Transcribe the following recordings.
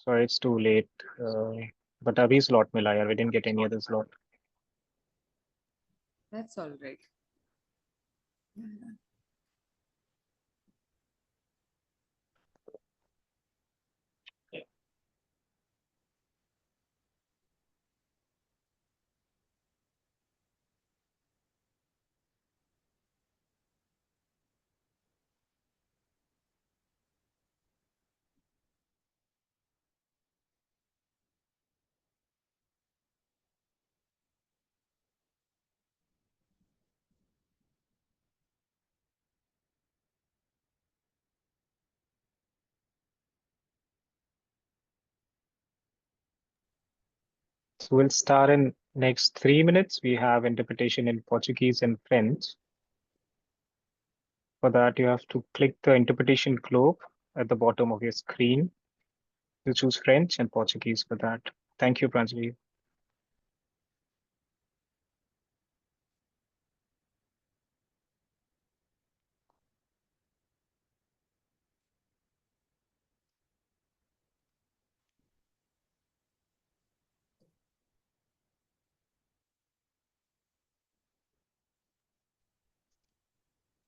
Sorry, it's too late. But abhi slot mila yaar. We didn't get any other slot. That's all right. So we'll start in next 3 minutes. We have interpretation in Portuguese and French. For that, you have to click the interpretation globe at the bottom of your screen. You choose French and Portuguese for that. Thank you, Pranjali.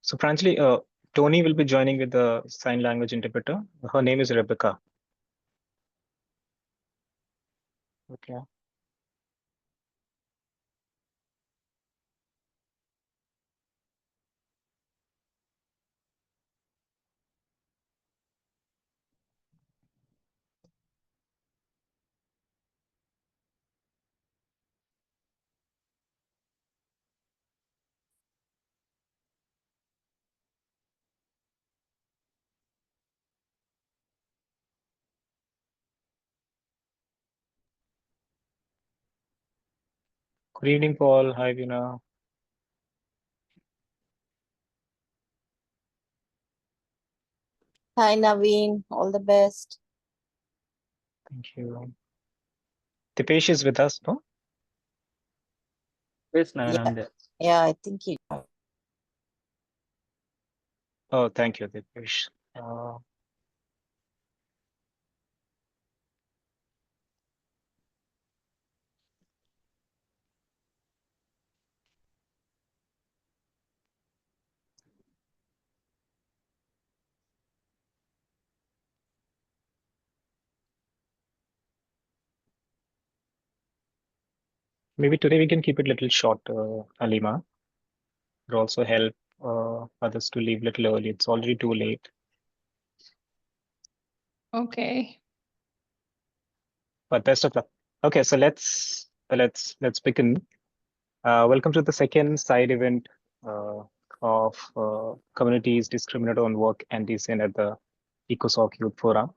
So Pranjali, Tony will be joining with the sign language interpreter. Her name is Rebecca. Okay. Good evening, Paul. Hi, Vina. Hi, Naveen. All the best. Thank you. Dipesh is with us, no? Yes, Naveen, Yeah, I'm there. yeah, I think he. Oh, thank you, Dipesh. Maybe today we can keep it a little short, Alima. It also help others to leave a little early. It's already too late. Okay. But best of luck. Okay, so let's begin. Welcome to the second side event of Communities Discriminate on Work and Decent at the ECOSOC Youth Forum,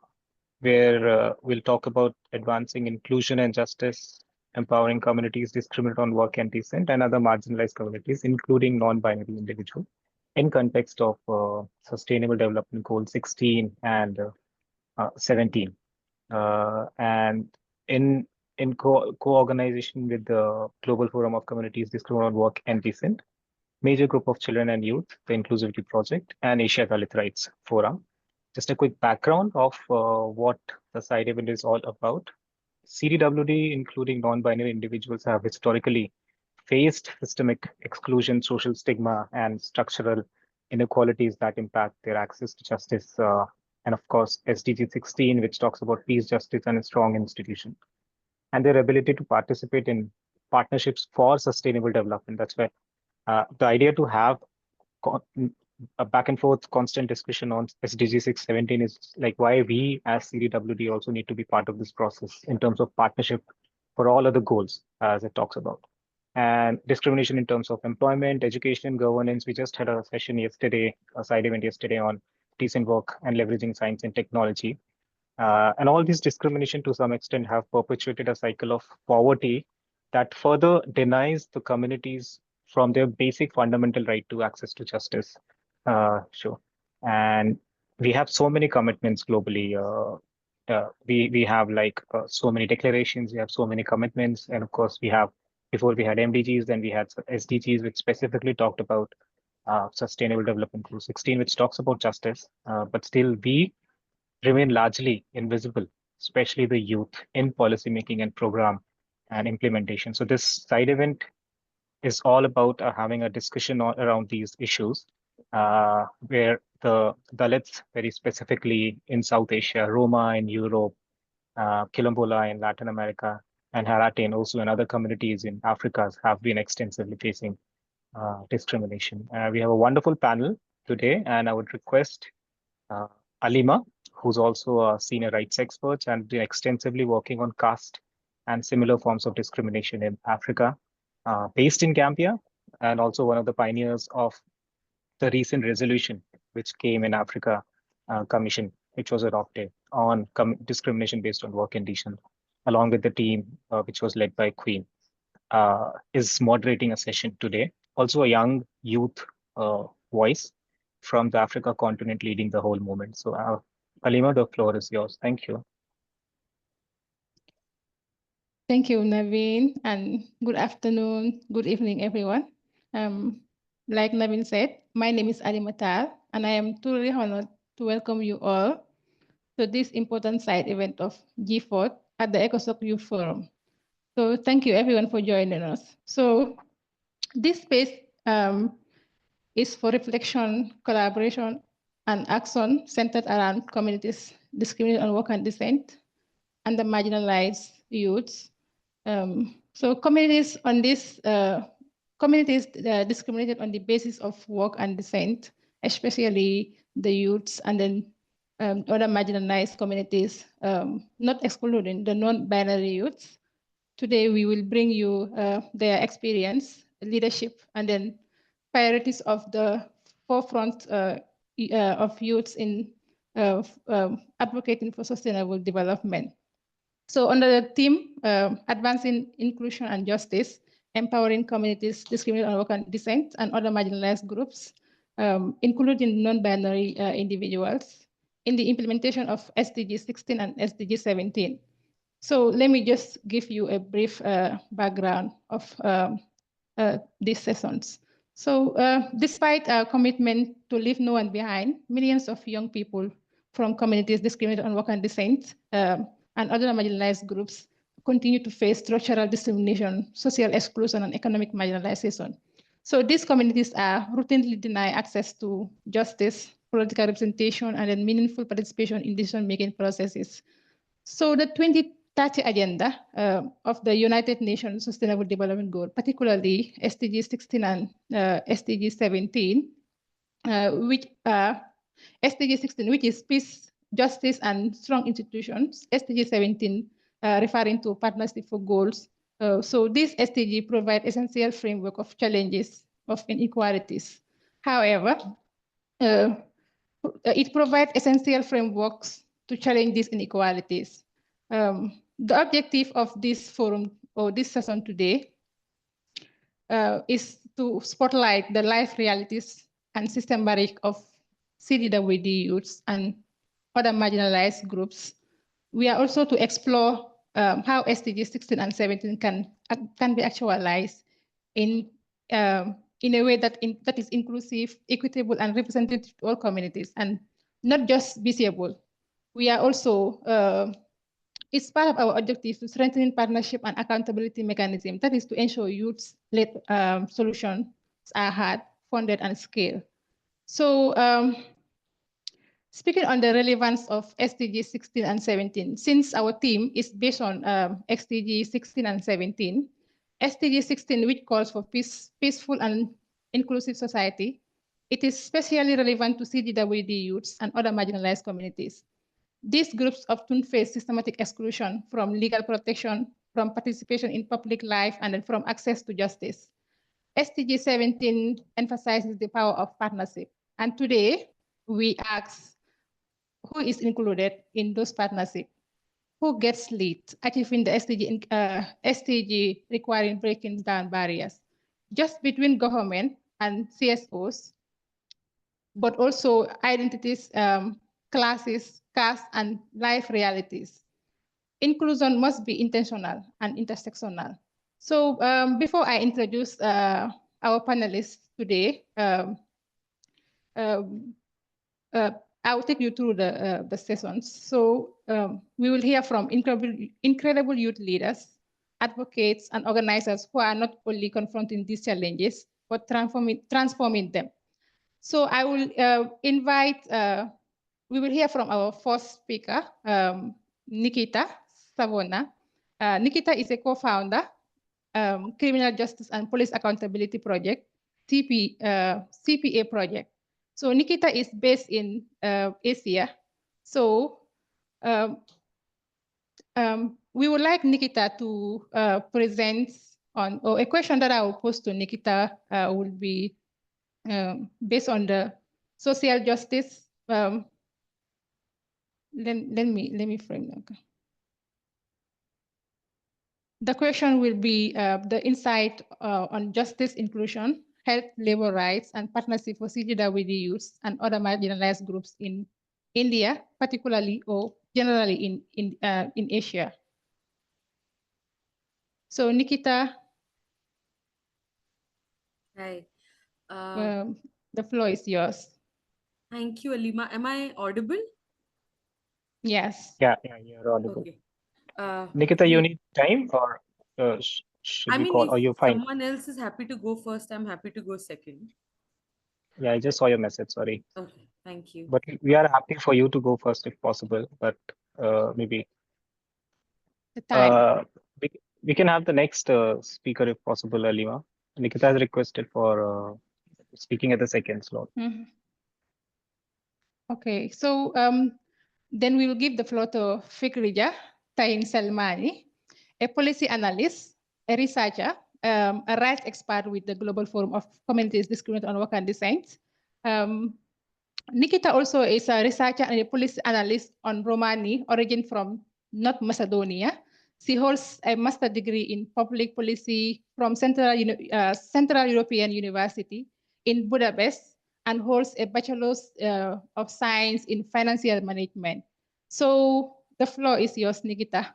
where we'll talk about advancing inclusion and justice, empowering communities discriminate on work and decent, and other marginalized communities, including non-binary individuals, in context of Sustainable Development Goal 16 and 17. And in co-organization with the Global Forum of Communities Discriminate on Work and Decent, Major Group of Children and Youth, the Inclusivity Project, and Asia Dalit Rights Forum. Just a quick background of what the side event is all about. CDWD, including non-binary individuals, have historically faced systemic exclusion, social stigma, and structural inequalities that impact their access to justice. And of course, SDG 16, which talks about peace, justice, and a strong institution, and their ability to participate in partnerships for sustainable development. That's why the idea to have a back and forth constant discussion on SDG 617 is like why we as CDWD also need to be part of this process in terms of partnership for all other goals as it talks about. And discrimination in terms of employment, education, governance. We just had a session yesterday, a side event yesterday on decent work and leveraging science and technology. And all these discrimination to some extent have perpetuated a cycle of poverty that further denies the communities from their basic fundamental right to access to justice. Sure. And we have so many commitments globally. We have like so many declarations, we have so many commitments, and of course we have before we had MDGs, then we had SDGs, which specifically talked about Sustainable Development Goal 16, which talks about justice, but still we remain largely invisible especially the youth, in policymaking and program and implementation. So this side event is all about having a discussion around these issues, where the Dalits, very specifically in South Asia, Roma in Europe, Quilombola in Latin America, and Harate also in other communities in Africa have been extensively facing discrimination. We have a wonderful panel today, and I would request uh, Alima, who's also a senior rights expert and been extensively working on caste and similar forms of discrimination in Africa, based in Gambia, and also one of the pioneers of the recent resolution which came in Africa Commission, which was adopted on discrimination based on work conditions, along with the team which was led by Queen, is moderating a session today. Also a young youth voice from the Africa continent leading the whole movement. So Halima, the floor is yours. Thank you. Thank you, Naveen, and good afternoon, good evening, everyone. Like Naveen said, my name is Ali Matar, and I am truly honored to welcome you all to this important side event of G4 at the ECOSOC Youth Forum. So thank you, everyone, for joining us. So this space is for reflection, collaboration, and action centered around communities discriminated on work and descent and the marginalized youths. So communities on this communities discriminated on the basis of work and descent, especially the youths, and then other marginalized communities, not excluding the non-binary youths. Today we will bring you their experience, leadership, and then priorities of the forefront of youths in advocating for sustainable development. So under the theme, Advancing Inclusion and Justice, Empowering Communities Discriminated on Work and Descent and Other Marginalized Groups, including non-binary individuals, in the implementation of SDG 16 and SDG 17. So let me just give you a brief background of these sessions. So despite our commitment to leave no one behind, millions of young people from communities discriminated on work and descent and other marginalized groups continue to face structural discrimination, social exclusion, and economic marginalization. So these communities are routinely denied access to justice, political representation, and then meaningful participation in decision-making processes. So the 2030 agenda of the United Nations Sustainable Development Goal, particularly SDG 16 and SDG 17, which SDG 16, which is peace, justice, and strong institutions, SDG 17, referring to partnership for goals. So this SDG provide essential framework of challenges of inequalities. However, it provides essential frameworks to challenge these inequalities. The objective of this forum or this session today is to spotlight the life realities and systematic of CDWD youths and other marginalized groups. We are also to explore how SDG 16 and 17 can be actualized in a way that is inclusive, equitable, and representative to all communities, and not just visible. We are also, it's part of our objective to strengthen partnership and accountability mechanism, that is to ensure youth-led solutions are had, funded, and scaled. So speaking on the relevance of SDG 16 and 17, since our team is based on SDG 16 and 17, SDG 16, which calls for peaceful and inclusive society, it is especially relevant to CDWD youths and other marginalized communities. These groups often face systematic exclusion from legal protection, from participation in public life, and then from access to justice. SDG 17 emphasizes the power of partnership. And today, we ask, who is included in those partnerships? Who gets lead achieving the SDG requiring breaking down barriers, just between government and CSOs, but also identities, classes, caste, and life realities. Inclusion must be intentional and intersectional. So before I introduce our panelists today, I will take you through the sessions. So we will hear from incredible youth leaders, advocates, and organizers who are not only confronting these challenges, but transforming them. So I will invite, we will hear from our first speaker, Nikita Savona. Nikita is a co-founder, Criminal Justice and Police Accountability Project, CPA project. So Nikita is based in Asia. So we would like Nikita to present on, or a question that I will pose to Nikita will be based on the social justice. Let me frame that. The question will be the insight on justice, inclusion, health, labor rights, and partnership for CDWD youth and other marginalized groups in India, particularly or generally in Asia. So Nikita, Hi. the floor is yours. Thank you, Alima. Am I audible? Yes. Yeah, you're audible. Okay. Nikita, you need time, or should I we mean, call, if or you're fine? someone else is happy to go first, I'm happy to go second. Yeah, I just saw your message, sorry. Okay, thank you. But we are happy for you to go first if possible, but maybe The time. we can have the next speaker if possible, Alima. Nikita has requested for speaking at the second slot. Okay, so then we will give the floor to Fikrija Tain Salmani, a policy analyst, a researcher, a rights expert with the Global Forum of Communities Discriminated on Work and Dissent. Nikita also is a researcher and a policy analyst on Romani, origin from North Macedonia. She holds a master's degree in public policy from Central European University in Budapest and holds a bachelor's of science in financial management. So the floor is yours, Nikita.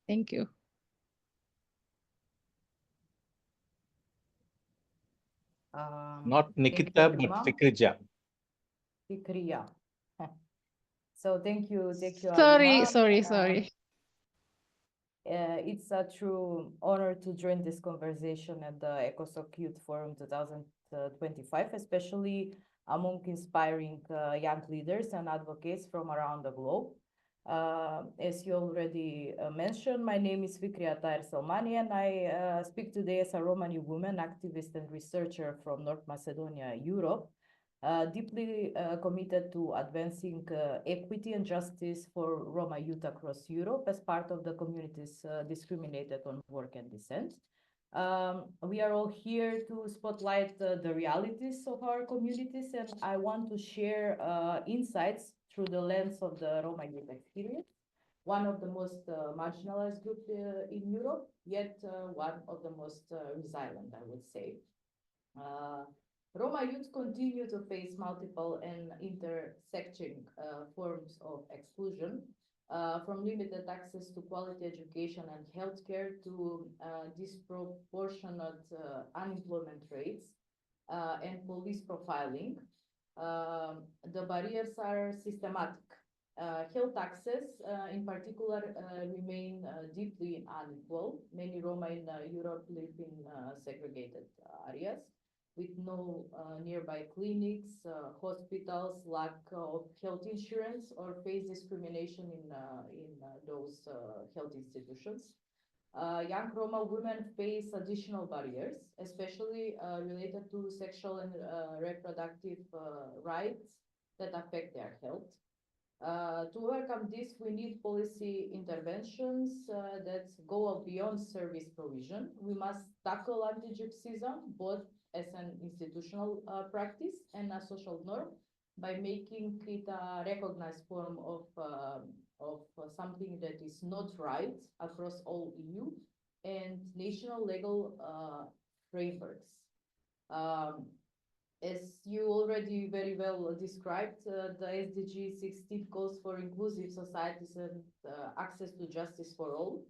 Thank you. Not Nikita, but Fikrija. Fikriya. So thank you, Sorry, Alima. sorry. It's a true honor to join this conversation at the ECOSOC Youth Forum 2025, especially among inspiring young leaders and advocates from around the globe. As you already mentioned, my name is Fikriya Taher Salmani, and I speak today as a Romani woman, activist and researcher from North Macedonia, Europe, deeply committed to advancing equity and justice for Roma youth across Europe as part of the communities discriminated on work and dissent. We are all here to spotlight the realities of our communities, and I want to share insights through the lens of the Roma youth experience, one of the most marginalized groups in Europe, yet one of the most resilient, I would say. Roma youth continue to face multiple and intersecting forms of exclusion, from limited access to quality education and healthcare to disproportionate unemployment rates and police profiling. The barriers are systematic. Health access, in particular, remain deeply unequal. Many Roma in Europe live in segregated areas with no nearby clinics, hospitals, lack of health insurance, or face discrimination in those health institutions. Young Roma women face additional barriers, especially related to sexual and reproductive rights that affect their health. To overcome this, we need policy interventions that go beyond service provision. We must tackle anti-gypsyism, both as an institutional practice and a social norm, by making it a recognized form of something that is not right across all EU and national legal frameworks. As you already very well described, the SDG 16 calls for inclusive societies and access to justice for all.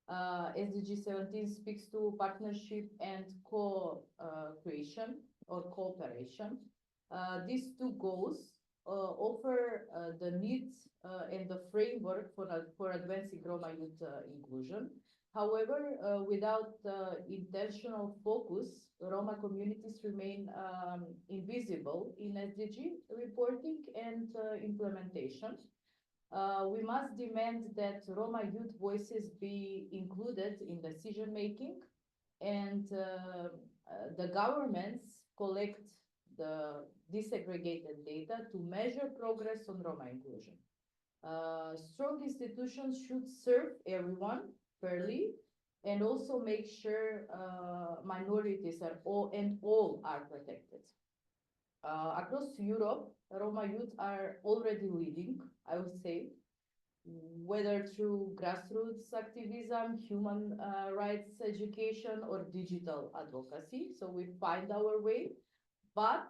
SDG 17 speaks to partnership and co-creation or cooperation. These two goals offer the needs and the framework for advancing Roma youth inclusion. However, without intentional focus, Roma communities remain invisible in SDG reporting and implementation. We must demand that Roma youth voices be included in decision making, and the governments collect the disaggregated data to measure progress on Roma inclusion. Strong institutions should serve everyone fairly and also make sure minorities all are protected. Across Europe, Roma youth are already leading, I would say, whether through grassroots activism, human rights education, or digital advocacy. So we find our way, but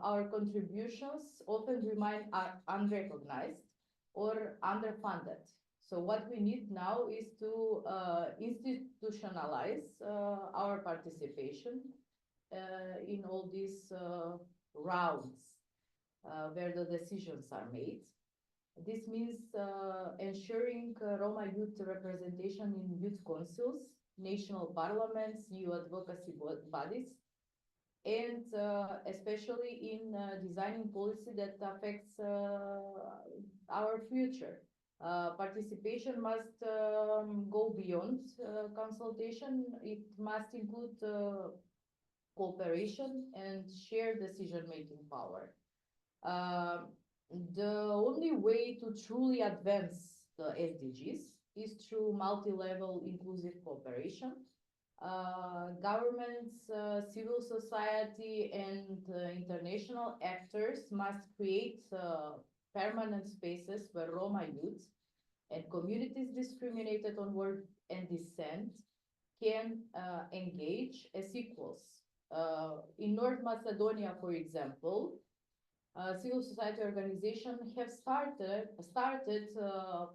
our contributions often remain unrecognized or underfunded. So what we need now is to institutionalize our participation in all these rounds where the decisions are made. This means ensuring Roma youth representation in youth councils, national parliaments, EU advocacy bodies, and especially in designing policy that affects our future. Participation must go beyond consultation. It must include cooperation and shared decision-making power. The only way to truly advance the SDGs is through multi-level inclusive cooperation. Governments, civil society, and international actors must create permanent spaces where Roma youth and communities discriminated on work and descent can engage as equals. In North Macedonia, for example, civil society organizations have started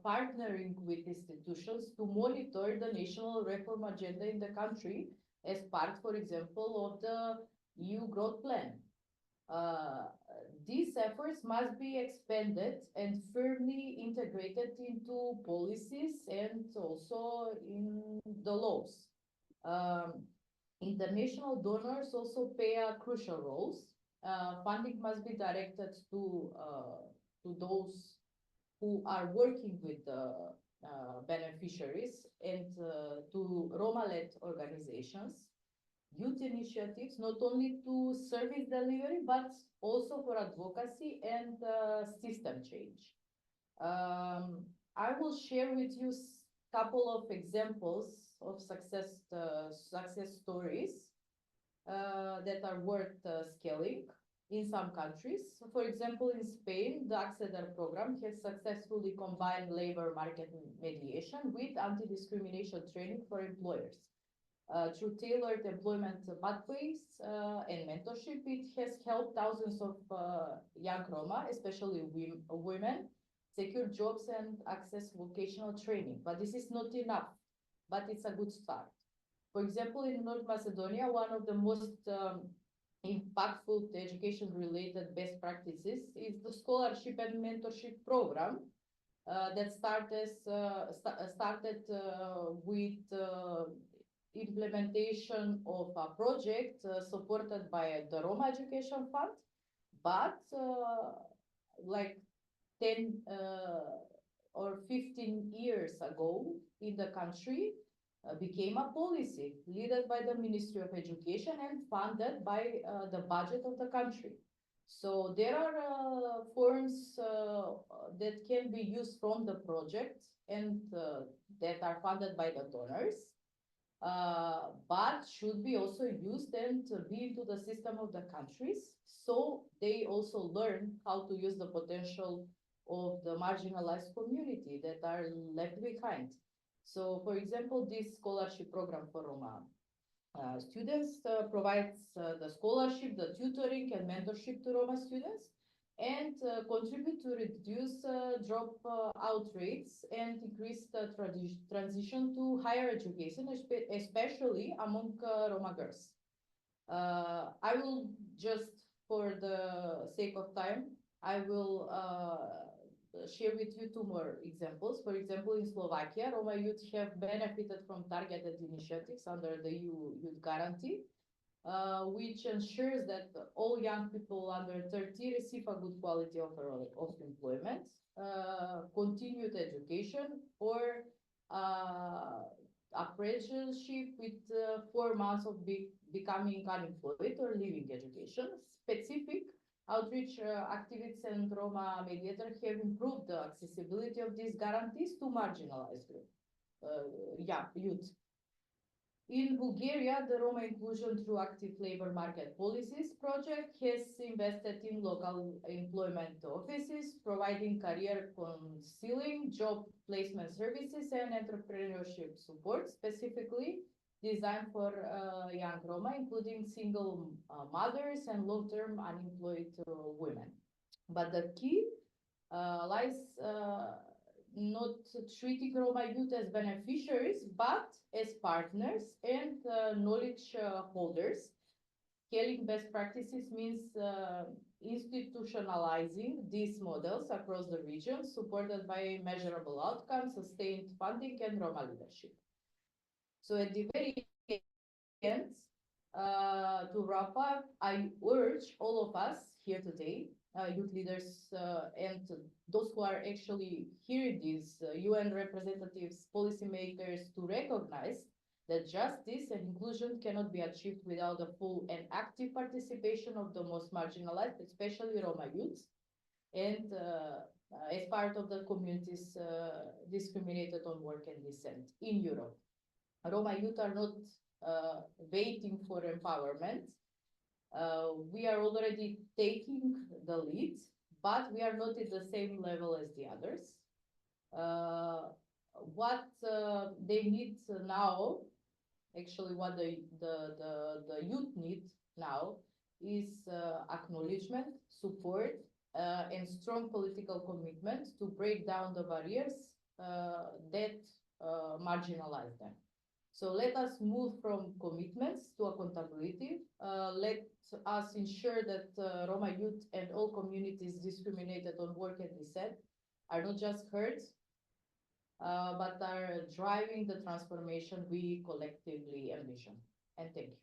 partnering with institutions to monitor the national reform agenda in the country as part, for example, of the EU growth plan. These efforts must be expanded and firmly integrated into policies and also in the laws. International donors also play a crucial role. Funding must be directed to those who are working with the beneficiaries and to Roma-led organizations, youth initiatives, not only to service delivery, but also for advocacy and system change. I will share with you a couple of examples of success stories that are worth scaling in some countries. For example, in Spain, the Acceder program has successfully combined labor market mediation with anti-discrimination training for employers. Through tailored employment pathways and mentorship, it has helped thousands of young Roma, especially women, secure jobs and access vocational training. But this is not enough, but it's a good start. For example, in North Macedonia, one of the most impactful education-related best practices is the scholarship and mentorship program that started with implementation of a project supported by the Roma Education Fund, but like 10 or 15 years ago in the country, became a policy led by the Ministry of Education and funded by the budget of the country. So there are forms that can be used from the project and that are funded by the donors, but should be also used and be into the system of the countries, so they also learn how to use the potential of the marginalized community that are left behind. So, for example, this scholarship program for Roma students provides the scholarship, the tutoring and mentorship to Roma students, and contribute to reduce dropout rates and increase the transition to higher education, especially among Roma girls. I will just, for the sake of time, I will share with you two more examples. For example, in Slovakia, Roma youth have benefited from targeted initiatives under the EU Youth Guarantee, which ensures that all young people under 30 receive a good quality of employment, continued education, or apprenticeship with 4 months of becoming unemployed or leaving education. Specific outreach activities and Roma mediators have improved the accessibility of these guarantees to marginalized group, youth. In Bulgaria, the Roma Inclusion through Active Labor Market Policies project has invested in local employment offices, providing career counseling, job placement services, and entrepreneurship support, specifically designed for young Roma, including single mothers and long-term unemployed women. But the key lies not treating Roma youth as beneficiaries, but as partners and knowledge holders. Scaling best practices means institutionalizing these models across the region, supported by measurable outcomes, sustained funding, and Roma leadership. So at the very end, to wrap up, I urge all of us here today, youth leaders and those who are actually hearing these UN representatives, policymakers, to recognize that justice and inclusion cannot be achieved without the full and active participation of the most marginalized, especially Roma youths, and as part of the communities discriminated on work and descent in Europe. Roma youth are not waiting for empowerment. We are already taking the lead, but we are not at the same level as the others. What they need now, actually what the youth need now is acknowledgement, support, and strong political commitment to break down the barriers that marginalize them. So let us move from commitments to accountability. Let us ensure that Roma youth and all communities discriminated on work and descent are not just heard, but are driving the transformation we collectively envision. And thank you.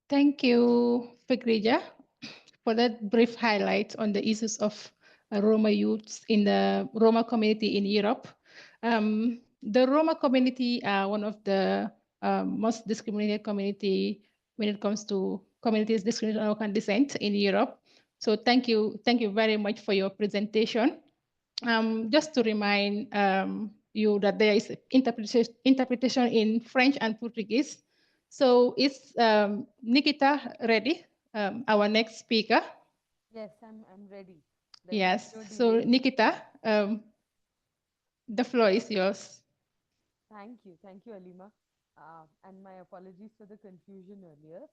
Thank you, Fikrija, for that brief highlight on the issues of Roma youths in the Roma community in Europe. The Roma community are one of the most discriminated community when it comes to communities discriminated on work and descent in Europe. So thank you very much for your presentation. Just to remind you that there is interpretation in French and Portuguese. So is Nikita ready, our next speaker? Yes, I'm ready. Yes, so Nikita, the floor is yours. Thank you, Alima. And my apologies for the confusion earlier.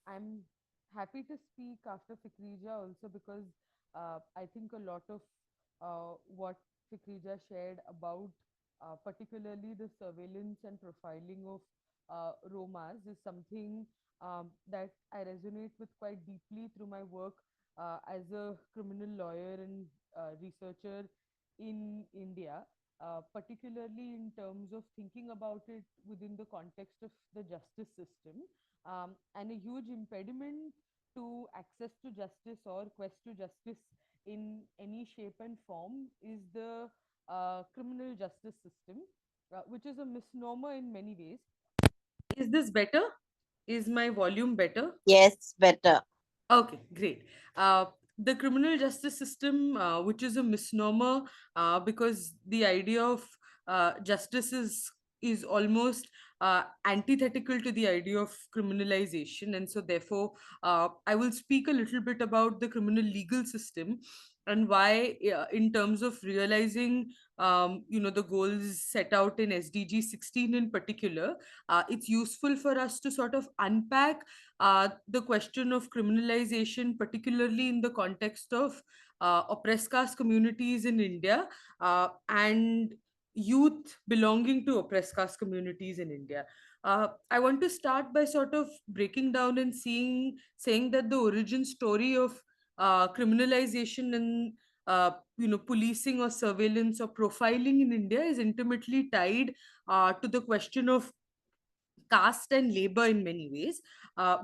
I'm happy to speak after Fikrija also because I think a lot of what Fikrija shared about particularly the surveillance and profiling of Romas is something that I resonate with quite deeply through my work as a criminal lawyer and researcher in India, particularly in terms of thinking about it within the context of the justice system. And a huge impediment to access to justice or quest to justice in any shape and form is the criminal justice system, which is a misnomer in many ways. Is this better? Is my volume better? Yes, better. Okay, great. The criminal justice system, which is a misnomer, because the idea of justice is almost antithetical to the idea of criminalization, and so therefore I will speak a little bit about the criminal legal system and why, in terms of realizing the goals set out in SDG 16 in particular, it's useful for us to sort of unpack the question of criminalization, particularly in the context of oppressed caste communities in India and youth belonging to oppressed caste communities in India. I want to start by sort of breaking down and saying that the origin story of criminalization and policing or surveillance or profiling in India is intimately tied to the question of caste and labor in many ways,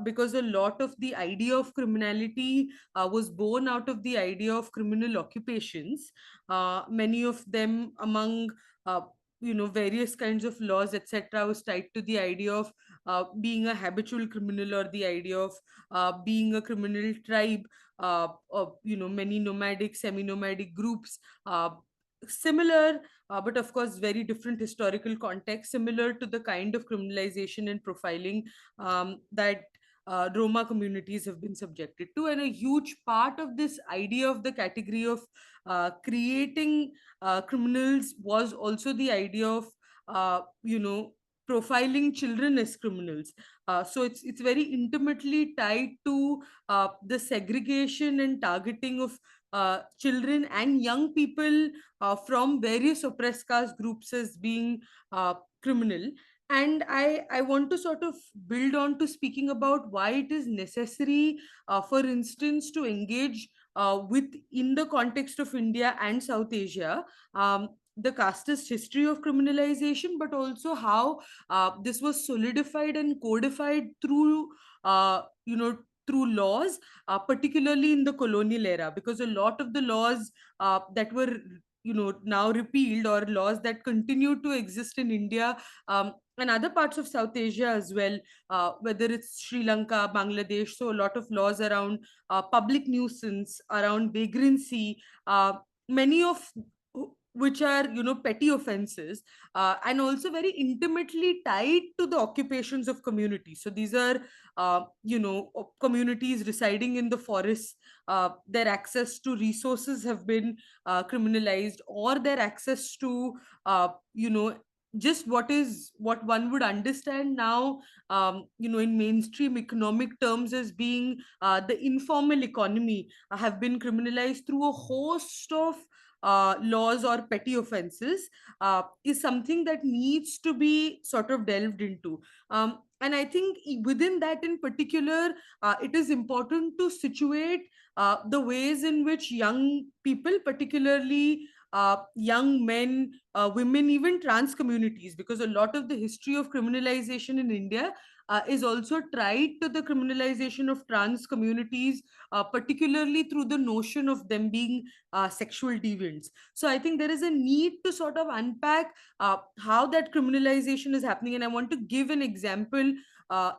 because a lot of the idea of criminality was born out of the idea of criminal occupations, many of them among uh, various kinds of laws, etc., was tied to the idea of being a habitual criminal, or the idea of being a criminal tribe, of many nomadic, semi-nomadic groups, similar, but of course very different historical context, similar to the kind of criminalization and profiling that Roma communities have been subjected to. And a huge part of this idea of the category of creating criminals was also the idea of profiling children as criminals. So it's very intimately tied to the segregation and targeting of children and young people from various oppressed caste groups as being criminal. And I want to sort of build on to speaking about why it is necessary, for instance, to engage with, in the context of India and South Asia, the casteist history of criminalization, but also how this was solidified and codified through, through laws, particularly in the colonial era, because a lot of the laws that were now repealed, or laws that continue to exist in India and other parts of South Asia as well, whether it's Sri Lanka, Bangladesh. So a lot of laws around public nuisance, around vagrancy, many of which are petty offenses, and also very intimately tied to the occupations of communities. So these are communities residing in the forests. Their access to resources have been criminalized, or their access to just what one would understand now, in mainstream economic terms as being the informal economy, have been criminalized through a host of laws or petty offenses, is something that needs to be sort of delved into. And I think within that in particular, it is important to situate the ways in which young people, particularly young men, women, even trans communities, because a lot of the history of criminalization in India is also tied to the criminalization of trans communities, particularly through the notion of them being sexual deviants. So I think there is a need to sort of unpack how that criminalization is happening. And I want to give an example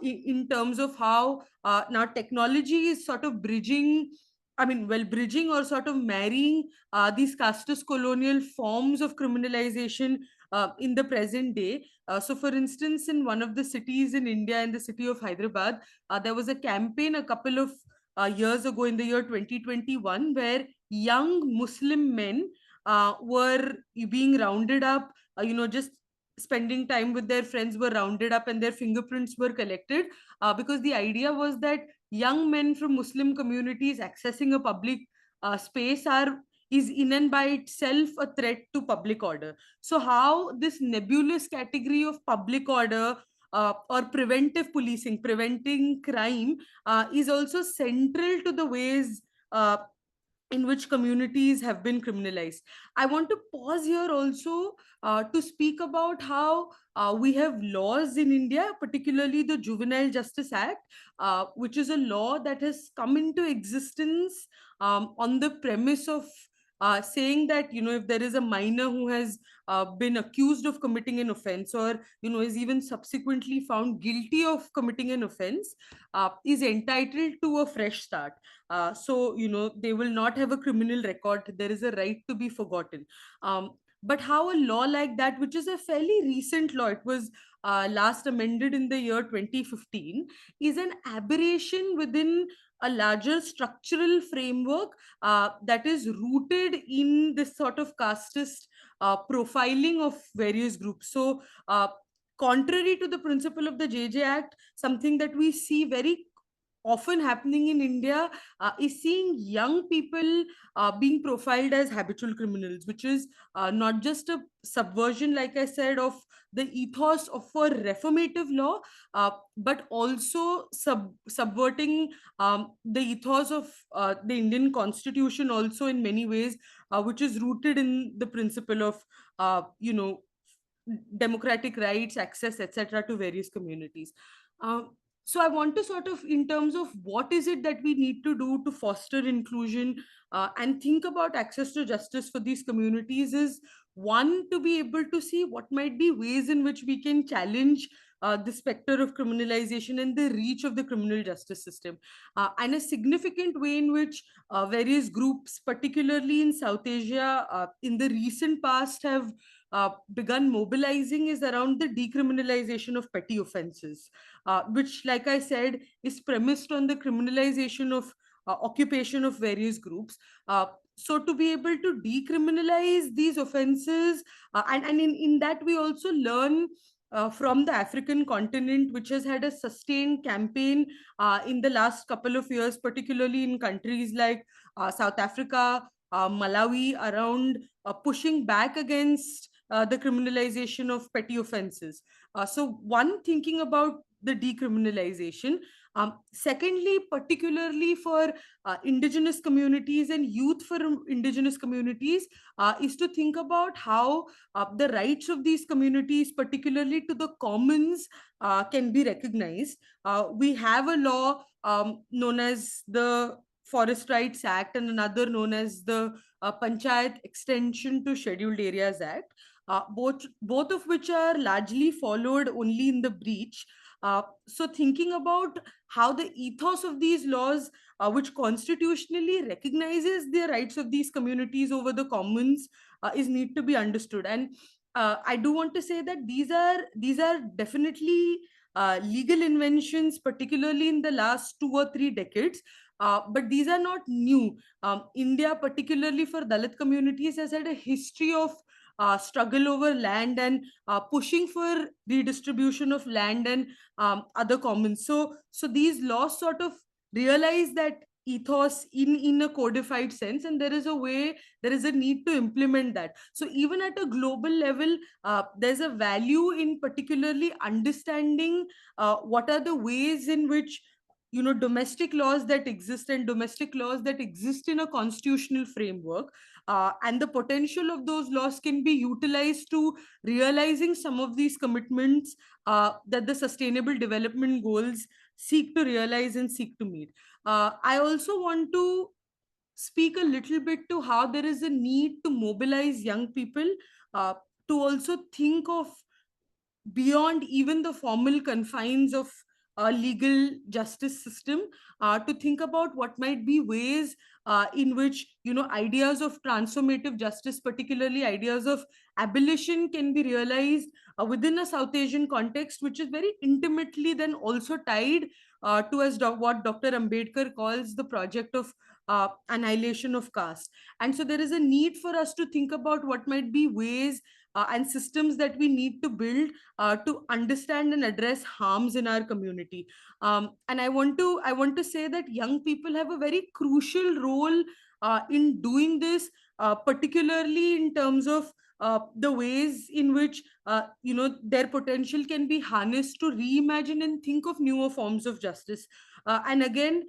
in terms of how now technology is sort of bridging, bridging or sort of marrying these casteist colonial forms of criminalization in the present day. So, for instance, in one of the cities in India, in the city of Hyderabad, there was a campaign a couple of years ago in the year 2021, where young Muslim men were being rounded up, just spending time with their friends, were rounded up and their fingerprints were collected, because the idea was that young men from Muslim communities accessing a public space is in and by itself a threat to public order. So how this nebulous category of public order, or preventive policing, preventing crime, is also central to the ways in which communities have been criminalized. I want to pause here also to speak about how we have laws in India, particularly the Juvenile Justice Act, which is a law that has come into existence on the premise of saying that, if there is a minor who has been accused of committing an offense, or is even subsequently found guilty of committing an offense, is entitled to a fresh start. So they will not have a criminal record. There is a right to be forgotten. But how a law like that, which is a fairly recent law, it was last amended in the year 2015, is an aberration within a larger structural framework that is rooted in this sort of casteist profiling of various groups. So contrary to the principle of the JJ Act, something that we see very often happening in India is seeing young people being profiled as habitual criminals, which is not just a subversion, like I said, of the ethos of a reformative law, but also subverting the ethos of the Indian Constitution, also in many ways, which is rooted in the principle of, democratic rights, access, etc., to various communities. Um, so I want to sort of, in terms of what is it that we need to do to foster inclusion and think about access to justice for these communities, is one, to be able to see what might be ways in which we can challenge the specter of criminalization and the reach of the criminal justice system, and a significant way in which various groups, particularly in South Asia, in the recent past have begun mobilizing, is around the decriminalization of petty offenses, which, like I said, is premised on the criminalization of occupation of various groups. So to be able to decriminalize these offenses, and in that we also learn from the African continent, which has had a sustained campaign in the last couple of years, particularly in countries like South Africa, Malawi, around pushing back against the criminalization of petty offenses. So, one, thinking about the decriminalization. Secondly, particularly for indigenous communities and youth for indigenous communities, is to think about how the rights of these communities, particularly to the commons, can be recognized. We have a law known as the Forest Rights Act, and another known as the Panchayat Extension to Scheduled Areas Act, both of which are largely followed only in the breach. So thinking about how the ethos of these laws, which constitutionally recognizes the rights of these communities over the commons, is need to be understood. And I do want to say that these are definitely legal inventions, particularly in the last 2 or 3 decades. But these are not new. India, particularly for Dalit communities, has had a history of struggle over land and pushing for redistribution of land and other commons. So these laws sort of realize that ethos in a codified sense, and there is a need to implement that. So even at a global level, there's a value in particularly understanding what are the ways in which domestic laws that exist and domestic laws that exist in a constitutional framework, and the potential of those laws can be utilized to realizing some of these commitments that the sustainable development goals seek to realize and seek to meet. I also want to speak a little bit to how there is a need to mobilize young people uh, to also think of beyond even the formal confines of a legal justice system, to think about what might be ways in which ideas of transformative justice, particularly ideas of abolition, can be realized within a South Asian context, which is very intimately then also tied to, as what Dr. Ambedkar calls the project of annihilation of caste. And so there is a need for us to think about what might be ways and systems that we need to build to understand and address harms in our community. And I want to say that young people have a very crucial role in doing this, particularly in terms of the ways in which their potential can be harnessed to reimagine and think of newer forms of justice. And again,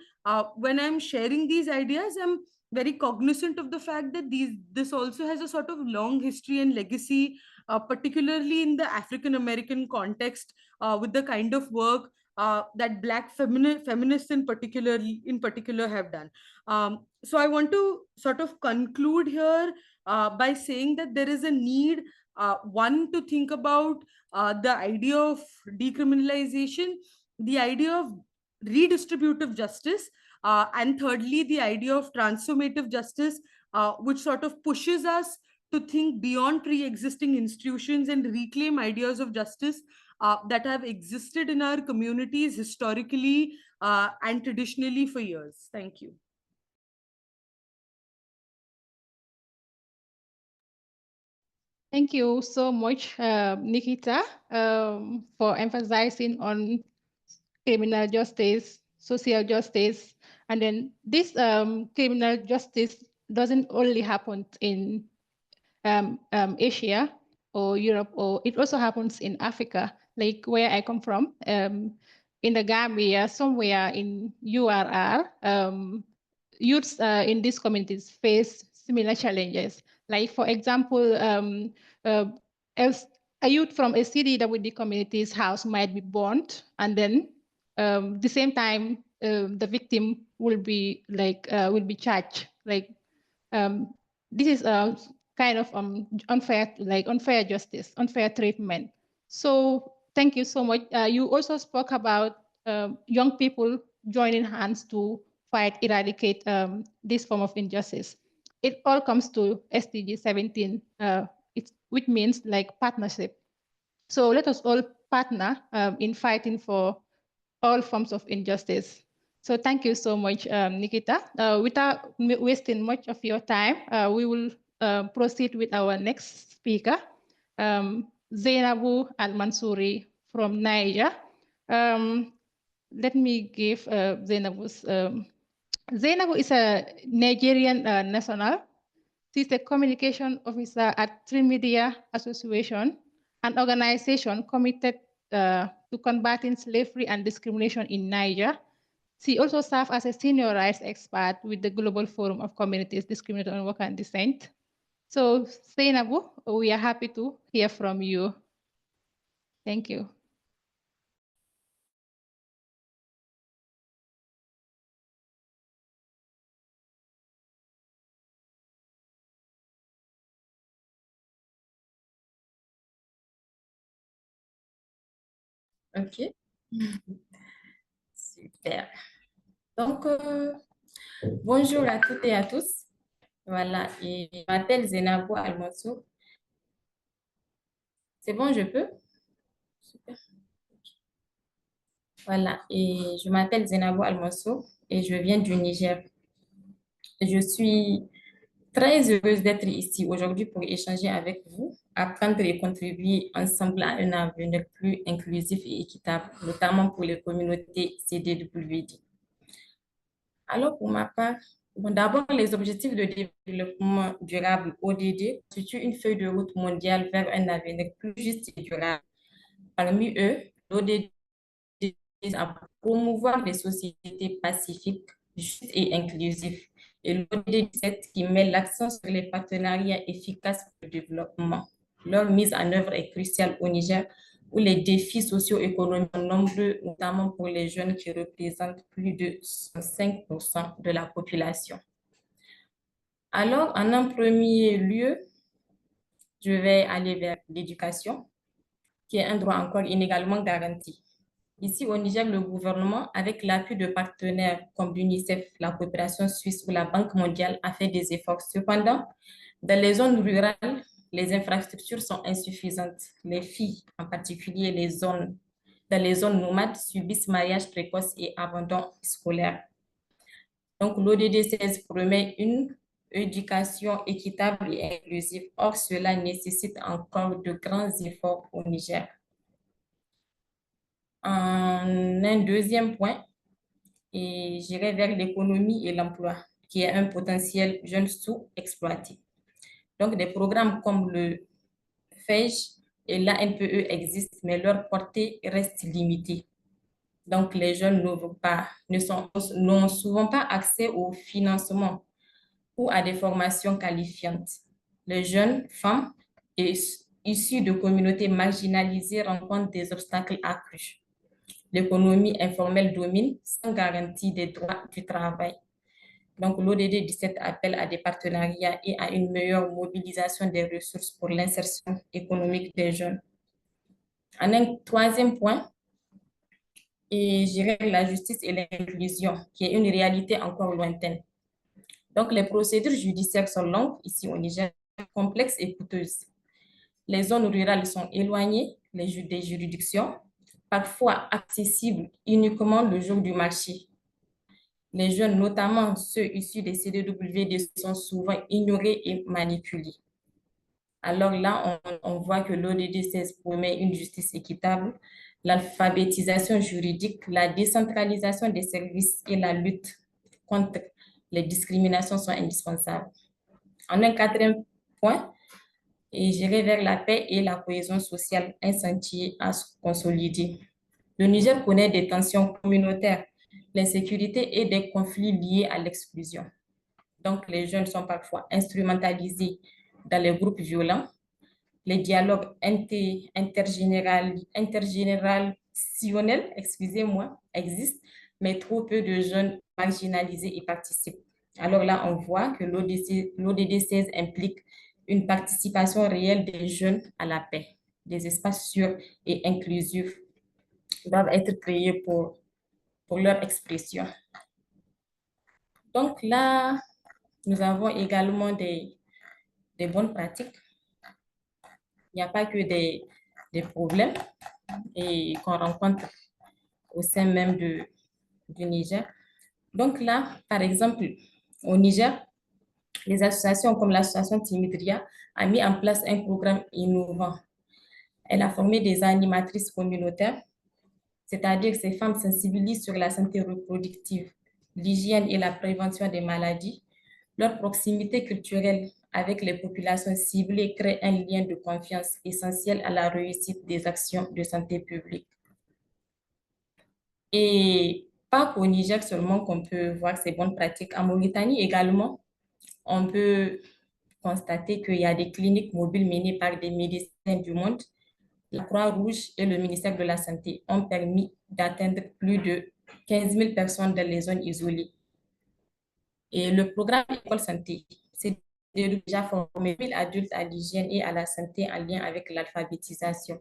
when I'm sharing these ideas, I'm very cognizant of the fact that this also has a sort of long history and legacy, particularly in the African American context, with the kind of work that Black feminists in particular have done. So I want to sort of conclude here by saying that there is a need, one, to think about the idea of decriminalization, the idea of redistributive justice, and thirdly, the idea of transformative justice, which sort of pushes us to think beyond pre-existing institutions and reclaim ideas of justice that have existed in our communities historically and traditionally for years. Thank you. Thank you so much, Nikita, for emphasizing on criminal justice social justice. And then this criminal justice doesn't only happen in Asia or Europe, or it also happens in Africa, like where I come from, in the Gambia, somewhere in URR, youths in these communities face similar challenges. Like, for example, a youth from a CDWD community's house might be burnt, and then the same time the victim will be charged. Like, this is a kind of unfair justice, unfair treatment. So thank you so much. You also spoke about young people joining hands to fight, eradicate this form of injustice. It all comes to SDG 17, which means like partnership. So let us all partner in fighting for all forms of injustice. So thank you so much, Nikita. Without wasting much of your time, we will proceed with our next speaker, Zainabu Al-Mansouri from Niger. Let me give Zainabu's. Zainabu is a Nigerian national. She's a communication officer at Trimedia Association, an organization committed to combating slavery and discrimination in Niger. She also served as a senior rights expert with the Global Forum of Communities Discriminated on Work and Dissent. So, Zainabu, we are happy to hear from you. Thank you. Ok, super. Donc, bonjour à toutes et à tous. Voilà, et je m'appelle Zenabo Almonso. C'est bon, je peux? Super. Voilà, et je m'appelle Zenabo Almonso et je viens du Niger. Je suis très heureuse d'être ici aujourd'hui pour échanger avec vous, apprendre et contribuer ensemble à un avenir plus inclusif et équitable, notamment pour les communautés CDWD. Alors, pour ma part, d'abord, les objectifs de développement durable, ODD, constituent une feuille de route mondiale vers un avenir plus juste et durable. Parmi eux, l'ODD vise à promouvoir des sociétés pacifiques, justes et inclusives. Et l'ODD 17 qui met l'accent sur les partenariats efficaces pour le développement. Leur mise en œuvre est cruciale au Niger, où les défis socio-économiques sont nombreux, notamment pour les jeunes qui représentent plus de 5% de la population. Alors, en un premier lieu, je vais aller vers l'éducation, qui est un droit encore inégalement garanti. Ici, au Niger, le gouvernement, avec l'appui de partenaires comme l'UNICEF, la coopération suisse ou la Banque mondiale, a fait des efforts. Cependant, dans les zones rurales, les infrastructures sont insuffisantes. Les filles, en particulier dans les zones nomades, subissent mariage précoce et abandon scolaire. Donc, l'ODD 16 promet une éducation équitable et inclusive. Or, cela nécessite encore de grands efforts au Niger. En un deuxième point, et j'irai vers l'économie et l'emploi, qui est un potentiel jeune sous-exploité. Donc, des programmes comme le FEJ et l'ANPE existent, mais leur portée reste limitée. Donc, les jeunes n'ont souvent pas accès au financement ou à des formations qualifiantes. Les jeunes femmes issues de communautés marginalisées rencontrent des obstacles accrus. L'économie informelle domine sans garantie des droits du travail. Donc, l'ODD 17 appelle à des partenariats et à une meilleure mobilisation des ressources pour l'insertion économique des jeunes. En un troisième point, et j'irai la justice et l'inclusion, qui est une réalité encore lointaine. Donc, les procédures judiciaires sont longues ici au Niger, complexes et coûteuses. Les zones rurales sont éloignées des juridictions, parfois accessibles uniquement le jour du marché. Les jeunes, notamment ceux issus des CDWD, sont souvent ignorés et manipulés. Alors là, on voit que l'ODD 16 promet une justice équitable, l'alphabétisation juridique, la décentralisation des services et la lutte contre les discriminations sont indispensables. En un quatrième point, et j'irai vers la paix et la cohésion sociale, un sentier à se consolider. Le Niger connaît des tensions communautaires, l'insécurité et des conflits liés à l'exclusion. Donc, les jeunes sont parfois instrumentalisés dans les groupes violents. Les dialogues intergénérationnels, excusez-moi, existent, mais trop peu de jeunes marginalisés y participent. Alors là, on voit que l'ODD 16 implique une participation réelle des jeunes à la paix. Des espaces sûrs et inclusifs doivent être créés pour leur expression. Donc là, nous avons également des bonnes pratiques. Il n'y a pas que des problèmes et qu'on rencontre au sein même du Niger. Donc là, par exemple, au Niger, les associations comme l'association Timidria a mis en place un programme innovant. Elle a formé des animatrices communautaires, c'est-à-dire que ces femmes sensibilisent sur la santé reproductive, l'hygiène et la prévention des maladies. Leur proximité culturelle avec les populations ciblées crée un lien de confiance essentiel à la réussite des actions de santé publique. Et pas qu'au Niger seulement qu'on peut voir ces bonnes pratiques. En Mauritanie également, on peut constater qu'il y a des cliniques mobiles menées par des médecins du monde. La Croix-Rouge et le ministère de la Santé ont permis d'atteindre plus de 15 000 personnes dans les zones isolées. Et le programme École Santé, c'est déjà formé 1000 adultes à l'hygiène et à la santé en lien avec l'alphabétisation.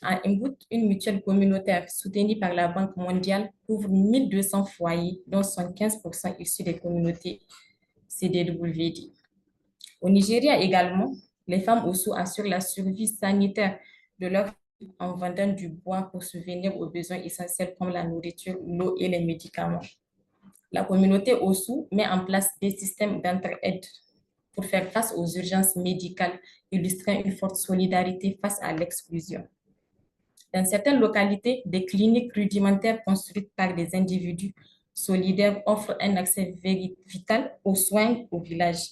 À Mbout, une mutuelle communautaire soutenue par la Banque mondiale couvre 1200 foyers, dont 75% issus des communautés CDWD. Au Nigeria également, les femmes Ossou assurent la survie sanitaire de leurs filles en vendant du bois pour subvenir aux besoins essentiels comme la nourriture, l'eau et les médicaments. La communauté Ossou met en place des systèmes d'entraide pour faire face aux urgences médicales, illustrant une forte solidarité face à l'exclusion. Dans certaines localités, des cliniques rudimentaires construites par des individus solidaires offrent un accès vital aux soins au village,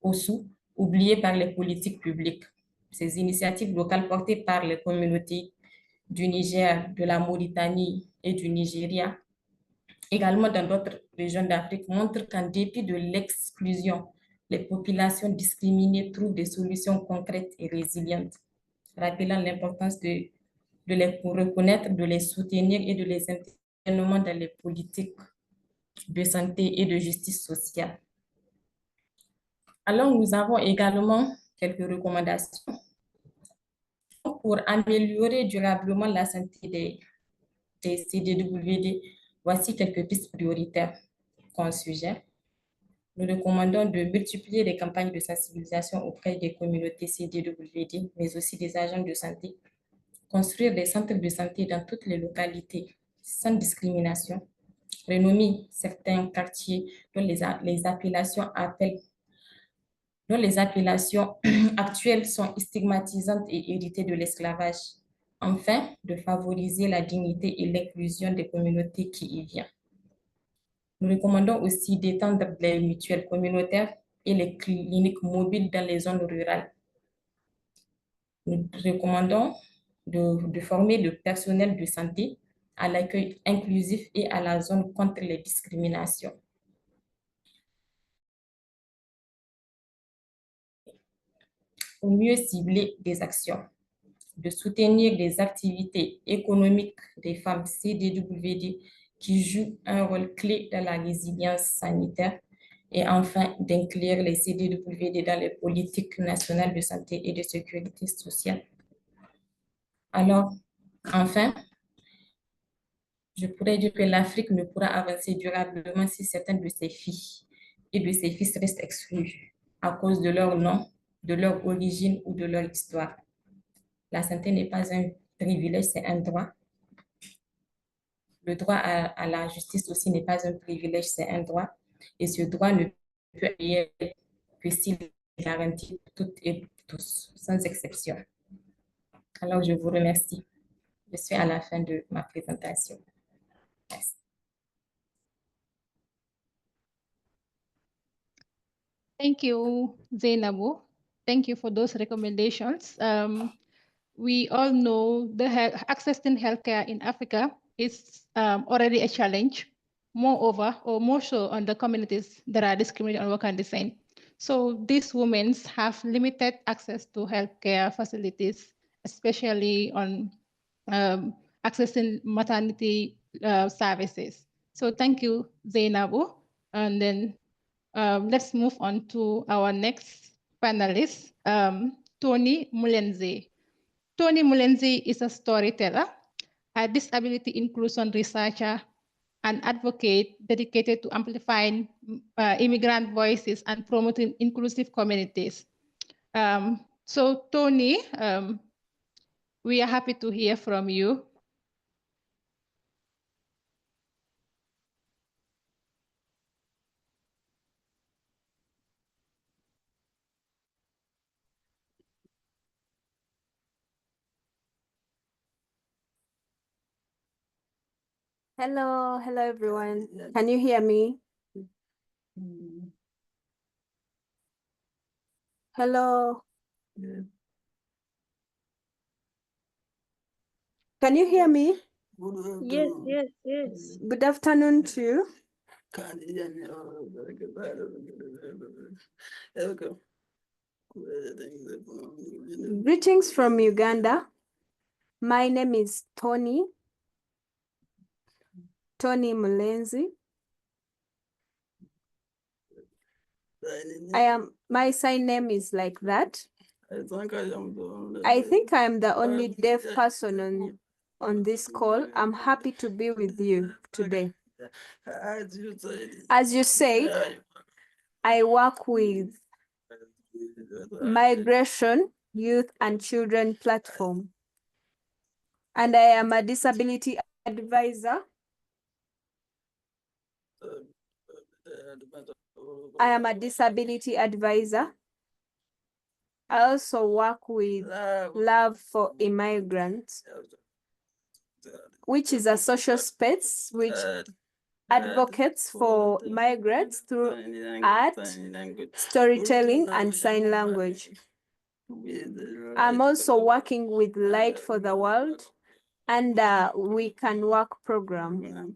Ossou, oubliés par les politiques publiques. Ces initiatives locales portées par les communautés du Niger, de la Mauritanie et du Nigeria, également dans d'autres régions d'Afrique, montrent qu'en dépit de l'exclusion, les populations discriminées trouvent des solutions concrètes et résilientes, rappelant l'importance de les reconnaître, de les soutenir et de les intégrer dans les politiques de santé et de justice sociale. Alors, nous avons également quelques recommandations pour améliorer durablement la santé des CDWD. Voici quelques pistes prioritaires qu'on suggère. Nous recommandons de multiplier les campagnes de sensibilisation auprès des communautés CDWD, mais aussi des agents de santé. Construire des centres de santé dans toutes les localités, sans discrimination. Renommer certains quartiers dont les appellations actuelles sont stigmatisantes et héritées de l'esclavage. Enfin, de favoriser la dignité et l'inclusion des communautés qui y vivent. Nous recommandons aussi d'étendre les mutuelles communautaires et les cliniques mobiles dans les zones rurales. Nous recommandons de former le personnel de santé à l'accueil inclusif et à la zone contre les discriminations. Pour mieux cibler des actions, de soutenir les activités économiques des femmes CDWD qui jouent un rôle clé dans la résilience sanitaire et enfin d'inclure les CDWD dans les politiques nationales de santé et de sécurité sociale. Alors, enfin, je pourrais dire que l'Afrique ne pourra avancer durablement si certaines de ses filles et de ses fils restent exclus à cause de leur nom, de leur origine ou de leur histoire. La santé n'est pas un privilège, c'est un droit. Le droit à la justice aussi n'est pas un privilège, c'est un droit. Et ce droit ne peut être que s'il est garanti pour toutes et pour tous, sans exception. Alors, je vous remercie. Je suis à la fin de ma présentation. Merci. Thank you, Zainabu. Thank you for those recommendations. We all know the accessing healthcare in Africa is already a challenge, moreover, or more so on the communities that are discriminated on work and design. So these women have limited access to healthcare facilities, especially on accessing maternity services. So thank you, Zainabu. And then let's move on to our next panelist, Tony Mulenzi. Tony Mulenzi is a storyteller, a disability inclusion researcher, an advocate dedicated to amplifying immigrant voices and promoting inclusive communities. So Tony, we are happy to hear from you. Hello everyone. Can you hear me? Hello. Can you hear me? Yes, yes, yes. Good afternoon to you. Greetings from Uganda. My name is Tony Mulenzi. My sign name is like that. I think I am the only deaf person on this call. I'm happy to be with you today. As you say, I work with Migration, Youth and Children Platform, and I am a disability advisor. I am a disability advisor. I also work with Love for Immigrants, which is a social space which advocates for migrants through art, storytelling, and sign language. I'm also working with Light for the World and We Can Work program.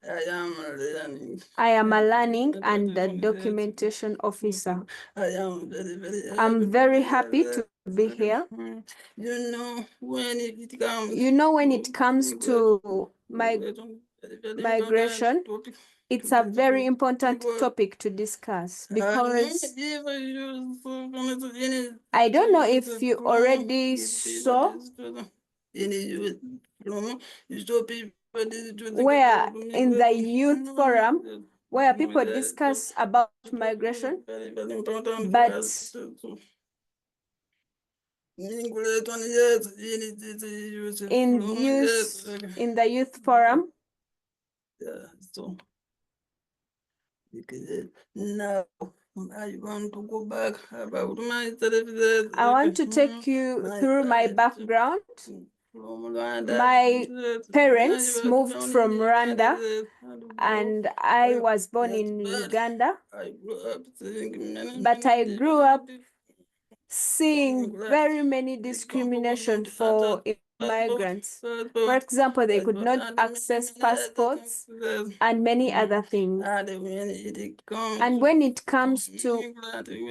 I am a learning and a documentation officer. I'm very happy to be here. You know, when it comes to migration, it's a very important topic to discuss because I don't know if you already saw where in the youth forum where people discuss about migration, but in the youth forum, now I want to go back about my I want to take you through my background. My parents moved from Rwanda and I was born in Uganda, but I grew up seeing very many discrimination for migrants. For example, they could not access passports and many other things. And when it comes to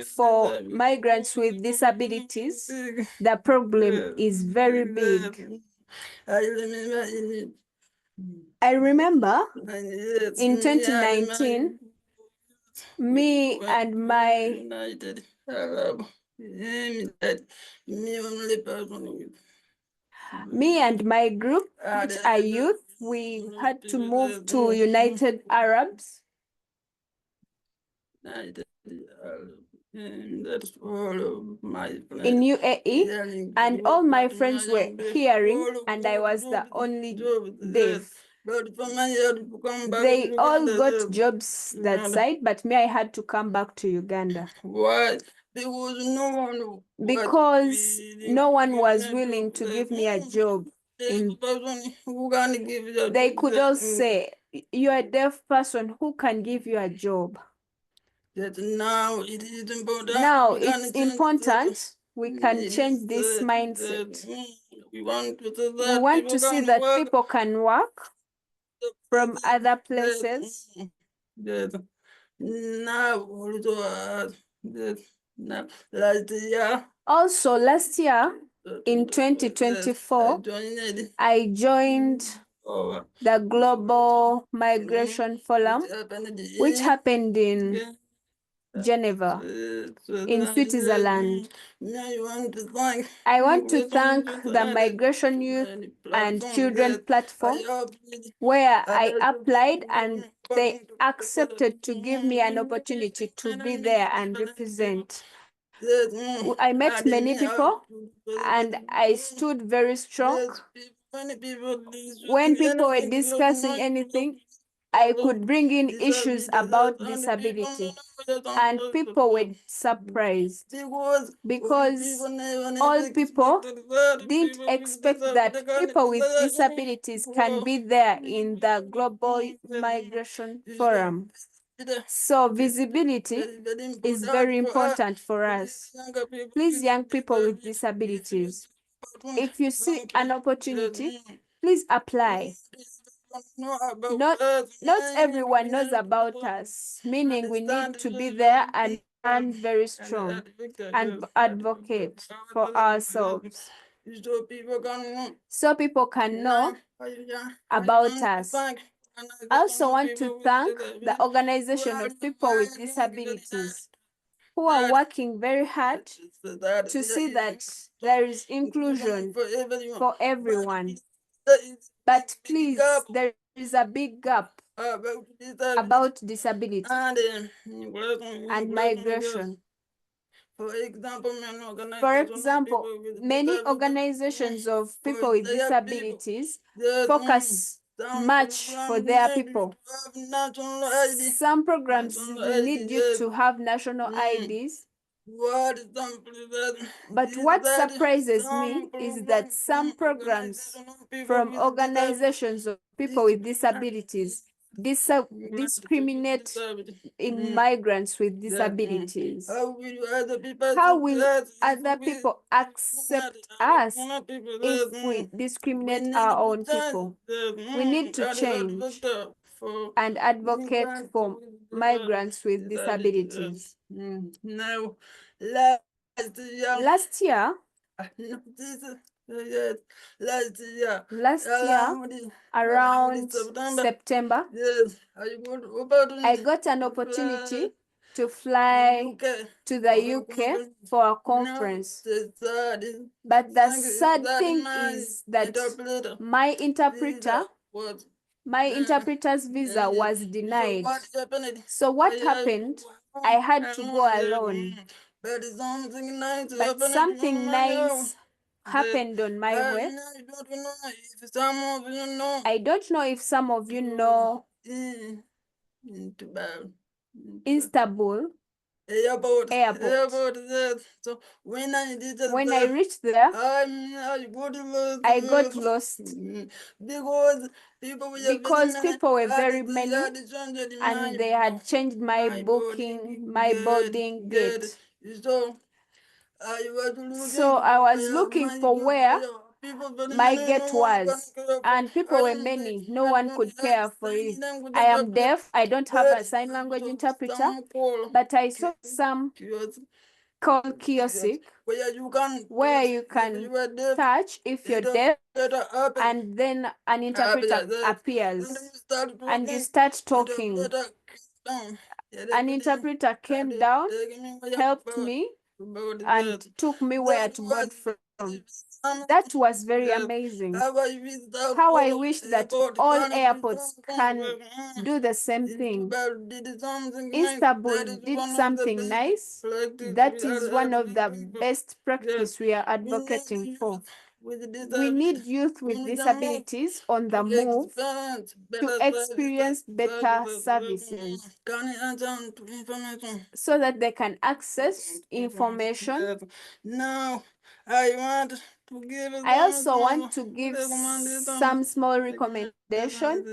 for migrants with disabilities, the problem is very big. I remember in 2019, me and my group, which are youth, we had to move to United Arabs. In UAE, and all my friends were hearing, and I was the only deaf. They all got jobs that side, but me, I had to come back to Uganda. Why? Because no one was willing to give me a job. They could all say, you're a deaf person, who can give you a job? Now it is important. Now it's important we can change this mindset. We want to see that people can work from other places. Now, last year. Also, last year in 2024, I joined the Global Migration Forum, which happened in Geneva, in Switzerland. I want to thank the Migration Youth and Children platform, where I applied and they accepted to give me an opportunity to be there and represent. I met many people and I stood very strong. When people were discussing anything, I could bring in issues about disability, and people were surprised because all people didn't expect that people with disabilities can be there in the Global Migration Forum. So visibility is very important for us. Please, young people with disabilities, if you see an opportunity, please apply. Not everyone knows about us, meaning we need to be there and stand very strong and advocate for ourselves so people can know about us. I also want to thank the organization of people with disabilities who are working very hard to see that there is inclusion for everyone. But please, there is a big gap about disability and migration. For example, many organizations of people with disabilities focus much for their people. Some programs need you to have national IDs. But what surprises me is that some programs from organizations of people with disabilities discriminate in migrants with disabilities. How will other people accept us if we discriminate our own people? We need to change and advocate for migrants with disabilities. Now, Last year, last year, around September, I got an opportunity to fly to the UK for a conference. But the sad thing is that my interpreter's visa was denied. So what happened? I had to go alone. But something nice happened on my way. I don't know if some of you know Istanbul Airport. So when I reached there, I got lost because people were very many and they had changed my booking, my boarding gate. So I was looking for where my gate was, and people were many. No one could care for it. I am deaf. I don't have a sign language interpreter, but I saw some called CDWD where you can touch if you're deaf, and then an interpreter appears and you start talking. An interpreter came down, helped me, and took me where to board from. That was very amazing. How I wish that all airports can do the same thing. Istanbul did something nice. That is one of the best practice we are advocating for. We need youth with disabilities on the move to experience better services so that they can access information I also want to give some small recommendations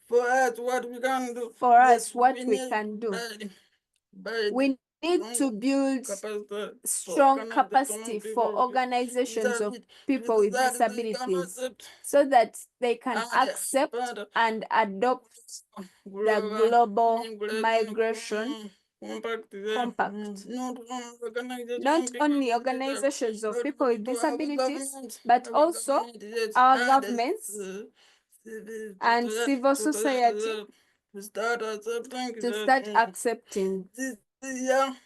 for us what we can do. We need to build strong capacity for organizations of people with disabilities so that they can accept and adopt the global migration compact. Not only organizations of people with disabilities, but also our governments and civil society to start accepting.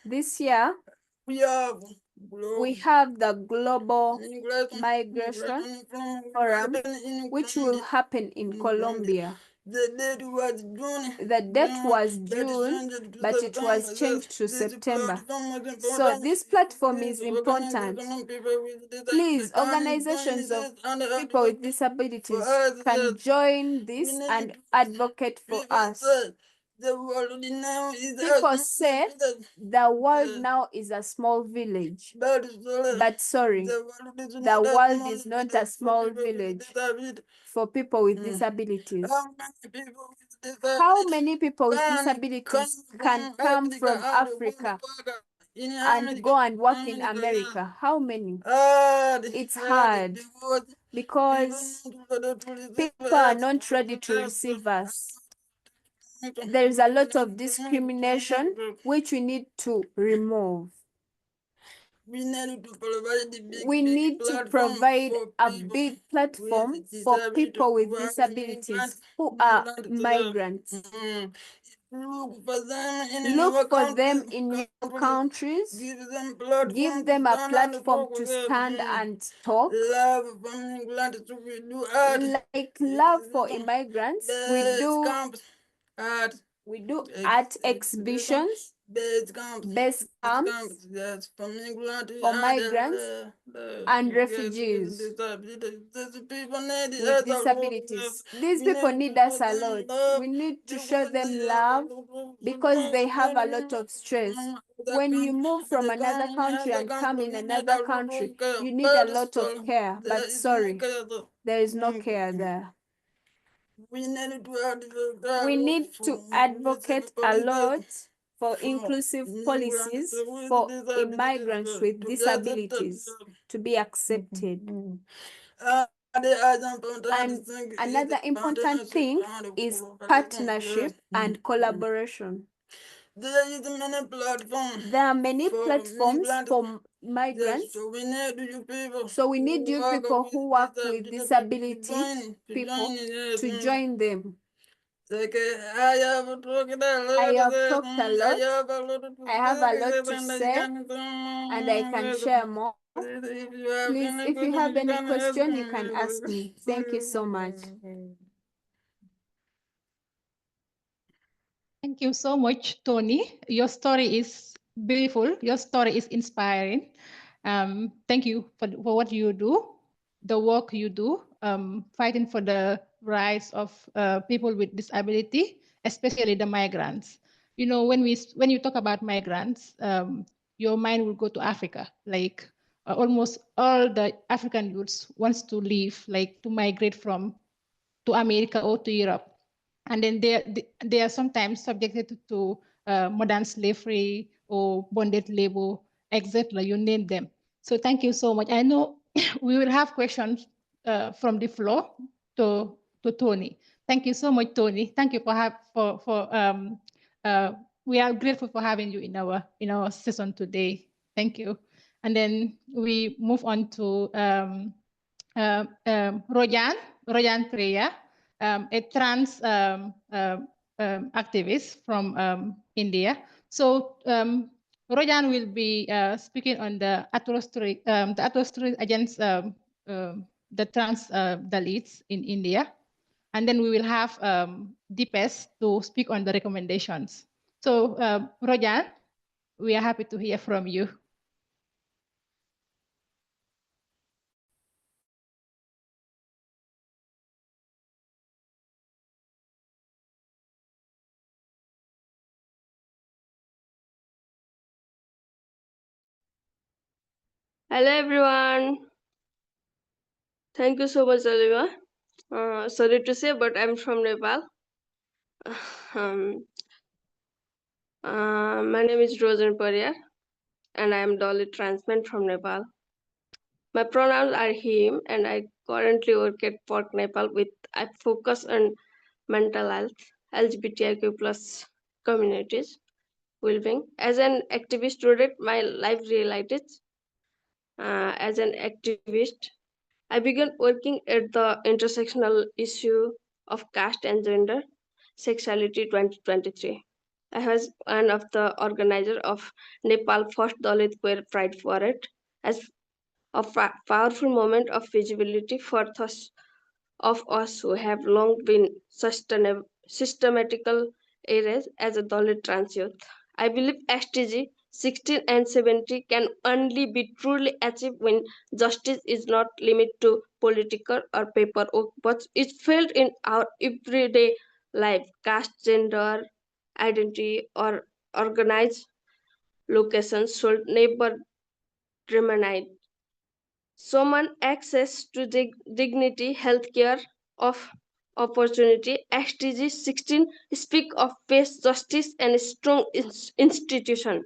This year, we have the Global Migration Forum, which will happen in Colombia. The date was June, but it was changed to September. So this platform is important. Please, organizations of people with disabilities can join this and advocate for us. People say the world now is a small village, but sorry, the world is not a small village for people with disabilities. How many people with disabilities can come from Africa and go and work in America? How many? It's hard because people are not ready to receive us. There is a lot of discrimination which we need to remove. We need to provide a big platform for people with disabilities who are migrants. Look for them in your countries. Give them a platform to stand and talk. Like Love for Immigrants, we do art exhibitions, base camps for migrants and refugees with disabilities. These people need us a lot. We need to show them love because they have a lot of stress. When you move from another country and come in another country, you need a lot of care, but sorry, there is no care there. We need to advocate a lot for inclusive policies for immigrants with disabilities to be accepted. And another important thing is partnership and collaboration. There are many platforms for migrants. So we need you people who work with disability people to join them. I have talked a lot. I have a lot to say, and I can share more. Please, if you have any question, you can ask me. Thank you so much. Thank you so much, Tony. Your story is beautiful. Your story is inspiring. Thank you for what you do, the work you do, fighting for the rights of people with disability, especially the migrants. You know, when you talk about migrants, your mind will go to Africa. Like almost all the African youths wants to leave, like to migrate to America or to Europe. And then they are sometimes subjected to modern slavery or bonded labor, etc. You name them. So thank you so much. I know we will have questions from the floor to Tony. Thank you so much, Tony. Thank you we are grateful for having you in our session today. Thank you. And then we move on to Rojan Treya, a trans activist from India. So Rojan will be speaking on the atrocity against the trans Dalits in India. And then we will have Deepesh to speak on the recommendations. So Rojan, we are happy to hear from you. Hello everyone. Thank you so much, Oliva. Sorry to say, but I'm from Nepal. My name is Rosen Pariar, and I am Dalit transman from Nepal. My pronouns are him, and I currently work at Pork Nepal with a focus on mental health, LGBTIQ plus communities, well-being. As an activist student, my life realized as an activist, I began working at the intersectional issue of caste and gender sexuality 2023. I was one of the organizers of Nepal First Dalit Queer Pride Parade as a powerful moment of visibility for those of us who have long been systematical erased as a Dalit trans youth. I believe SDG 16 and 70 can only be truly achieved when justice is not limited to political or paperwork, but is felt in our everyday life, caste, gender, identity, or organized locations should never remain. Someone access to dignity, healthcare, of opportunity. SDG 16 speak of peace, justice, and strong institution.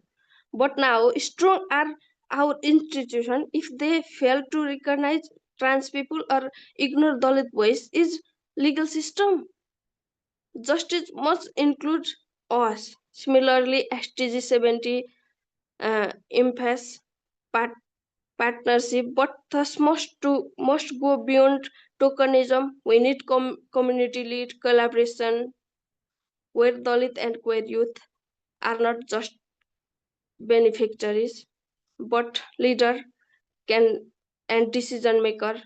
But now, strong are our institution. If they fail to recognize trans people or ignore Dalit voice, is legal system. Justice must include us. Similarly, SDG 70 emphasizes partnership, but thus must go beyond tokenism. We need community lead collaboration where Dalit and queer youth are not just beneficiaries, but leader can and decision maker.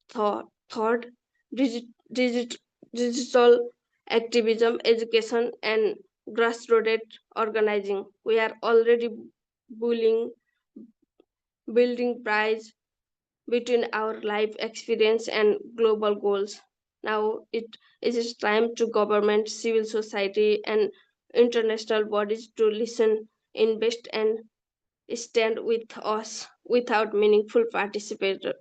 Third, digit, digital activism, education, and grassroots organizing. We are already bullying, building prize between our life experience and global goals. Now it is time to government, civil society, and international bodies to listen, invest, and stand with us. Without meaningful participation,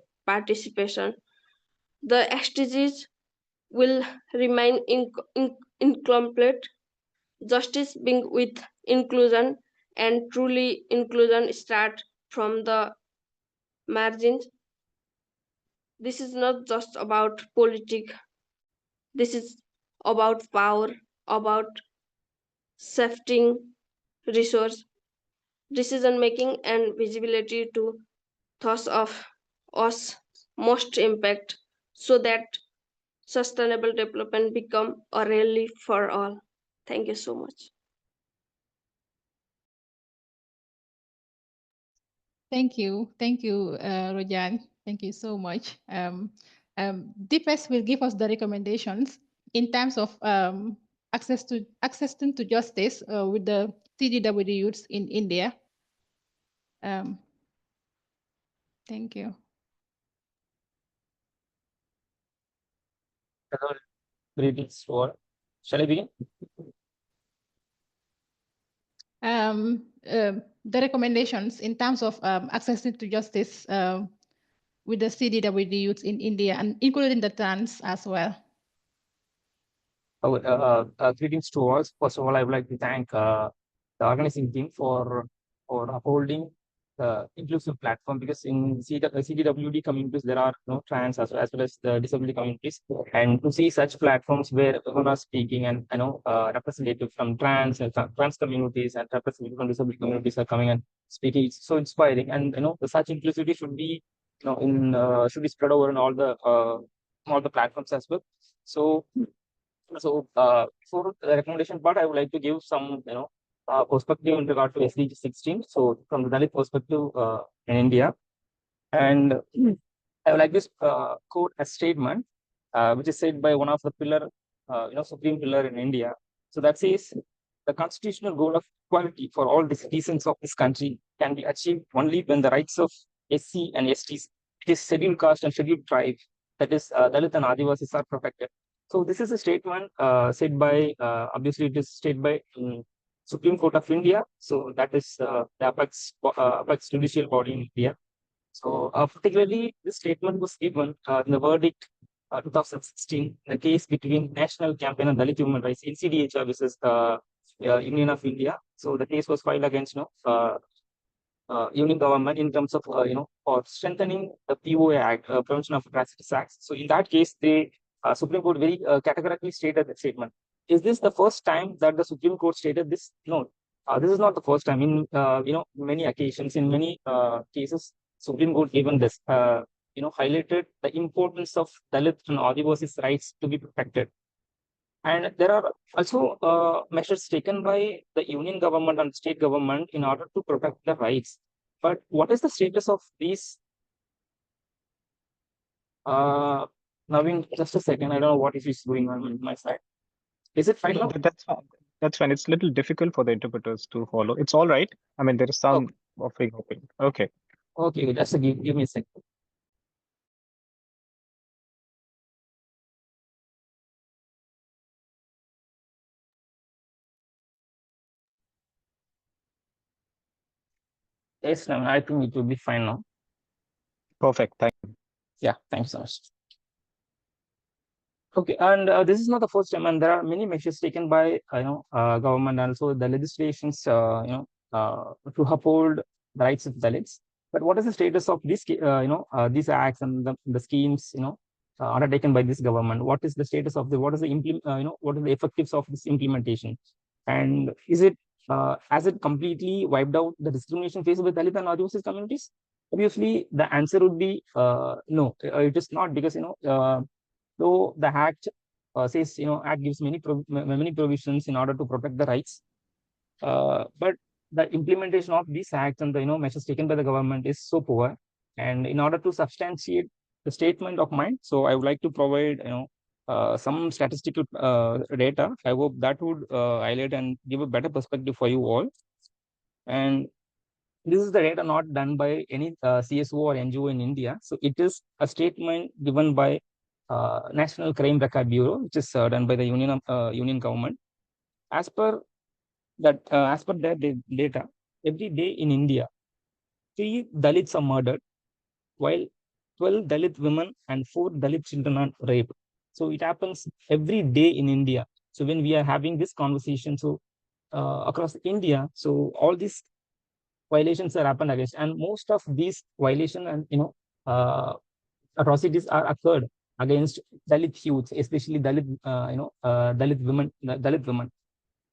the SDGs will remain incomplete. Justice being with inclusion, and truly inclusion start from the margins. This is not just about politics. This is about power, about shifting resource, decision making, and visibility to those of us most impact, so that sustainable development become a reality for all. Thank you so much. Thank you, Rojan. Thank you so much. DPS will give us the recommendations in terms of access to justice with the CDWD youths in India. Thank you. Hello, greetings to all. Shall I begin? The recommendations in terms of accessing to justice with the CDWD youths in India, and including the trans as well. Greetings to all. First of all, I would like to thank the organizing team for upholding the inclusive platform, because in CDWD communities there are no trans as well as the disability communities, and to see such platforms where everyone are speaking, and representative from trans communities and representative from disability communities are coming and speaking, it's so inspiring. And such inclusivity should be should be spread over in all the platforms as well. So for the recommendation part, I would like to give some perspective in regard to SDG 16. So from the Dalit perspective in India, and I would like this quote a statement which is said by one of the supreme pillar in India. So that says, the constitutional goal of equality for all the citizens of this country can be achieved only when the rights of SC and STs, it is scheduled caste and scheduled tribe, that is Dalit and Adivasis, are protected. So this is a statement said by, obviously it is stated by Supreme Court of India. So that is the apex judicial body in India. So particularly this statement was given in the verdict 2016, the case between National Campaign on Dalit Human Rights, NCDHR versus Union of India. So the case was filed against union government in terms of for strengthening the POA Act, Prevention of Atrocities Act. So in that case, the Supreme Court very categorically stated the statement. Is this the first time that the Supreme Court stated this? No, this is not the first time. In many occasions, in many cases, Supreme Court even this highlighted the importance of Dalit and Adivasi's rights to be protected. And there are also measures taken by the union government and state government in order to protect the rights. But what is the status of these? Naveen, just a second. I don't know what is going on my side. Is it fine now? That's fine. That's fine. It's a little difficult for the interpreters to follow. It's all right. I mean, there is some offering hoping. Okay. Okay, just give me a second. Yes, Naveen, I think it will be fine now. Perfect. Thank you. Yeah, thanks so much. Okay, and this is not the first time, and there are many measures taken by government and also the legislations to uphold the rights of Dalits. But what is the status of this these acts and the schemes undertaken by this government? What is the status of what is the what are the effectives of this implementation? And is it has it completely wiped out the discrimination faced by Dalit and Adivasi communities? Obviously, the answer would be no. It is not, because though the Act says Act gives many provisions in order to protect the rights, but the implementation of these acts and the measures taken by the government is so poor. And in order to substantiate the statement of mine, so I would like to provide some statistical data. I hope that would highlight and give a better perspective for you all. And this is the data not done by any CSO or NGO in India. So it is a statement given by National Crime Record Bureau, which is done by the union government. As per that data, every day in India, 3 Dalits are murdered, while 12 Dalit women and 4 Dalit children are raped. So it happens every day in India. So when we are having this conversation, so across India, so all these violations are happened against, and most of these violations and atrocities are occurred against Dalit youths, especially Dalit women,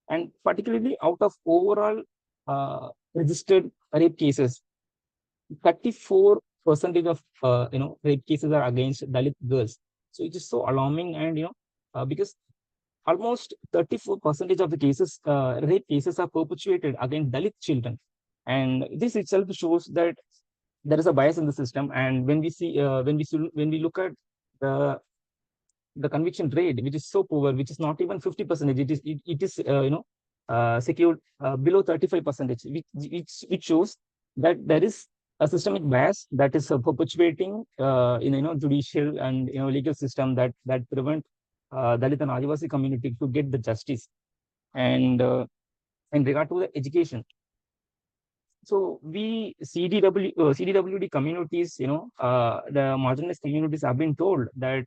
and particularly out of overall registered rape cases, 34% of rape cases are against Dalit girls. So it is so alarming, and because almost 34% of the cases, rape cases, are perpetuated against Dalit children, and this itself shows that there is a bias in the system. And when we see when we look at the conviction rate, which is so poor, which is not even 50%, it is secured below 35%, which shows that there is a systemic bias that is perpetuating in judicial and legal system that prevent Dalit and Adivasi community to get the justice. And in regard to the education, so we CDWD communities, the marginalized communities have been told that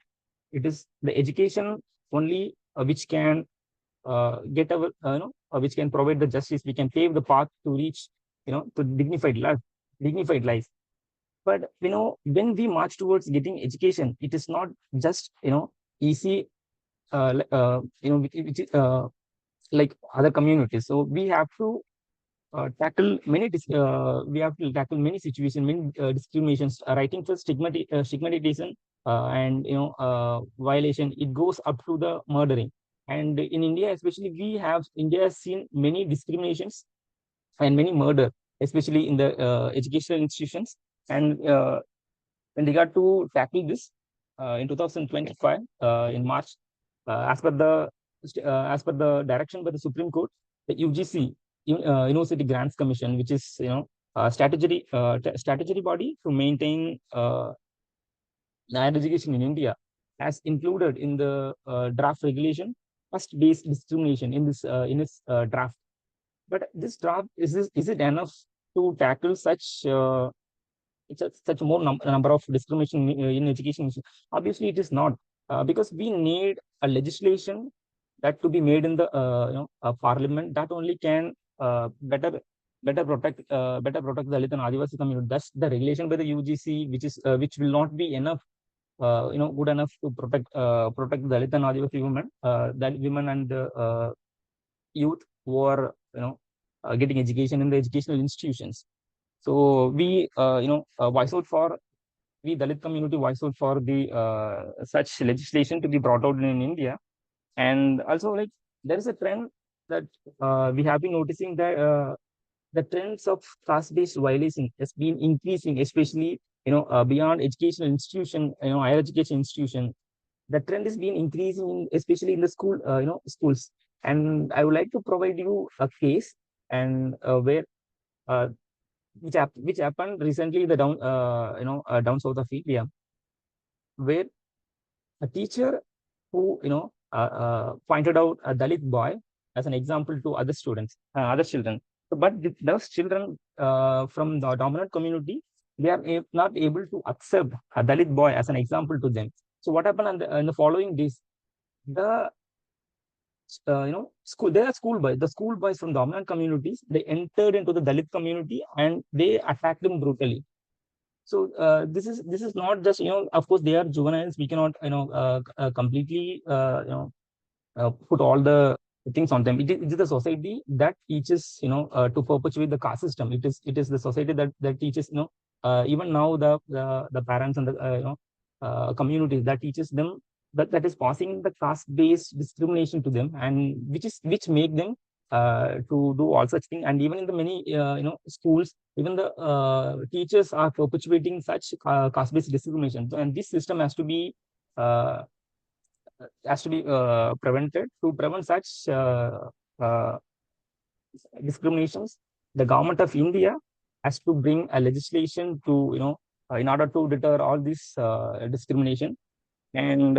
it is the education only which can get our which can provide the justice, we can pave the path to reach to dignified life. But when we march towards getting education, it is not just easy which like other communities. So we have to tackle many situations, many discriminations, writing for stigmatization and violation. It goes up to the murdering. And in India, especially, India has seen many discriminations and many murder, especially in the educational institutions. And in regard to tackle this, in 2025, in March, as per the direction by the Supreme Court, the UGC, University Grants Commission, which is statutory body to maintain higher education in India, has included in the draft regulation caste-based discrimination in its draft. But this draft, is it enough to tackle such such more number of discrimination in education. Obviously, it is not, because we need a legislation that to be made in the parliament that only can better protect the Dalit and Adivasi community. That's the regulation by the UGC, which will not be enough, good enough to protect the Dalit and Adivasi women, that women and youth who are getting education in the educational institutions. So we voice out for we Dalit community voice out for the such legislation to be brought out in India. And also, like, there is a trend that we have been noticing that the trends of caste-based violation has been increasing, especially beyond educational institution, higher education institution. The trend has been increasing, especially in the schools. And I would like to provide you a case, and where uh, which happened recently in the down south of India, where a teacher who pointed out a Dalit boy as an example to other children. But those children from the dominant community, they are not able to accept a Dalit boy as an example to them. So what happened in the following days? The the school boys from dominant communities, they entered into the Dalit community and they attacked them brutally. So this is not just, of course they are juveniles. We cannot completely put all the things on them. It is the society that teaches to perpetuate the caste system. It is the society that teaches even now the parents and the communities that teaches them that is passing the caste-based discrimination to them, and which make them to do all such thing. And even in the many schools, even the teachers are perpetuating such caste-based discrimination. And this system has to be prevented. To prevent such discriminations, the government of India has to bring a legislation to in order to deter all this discrimination. And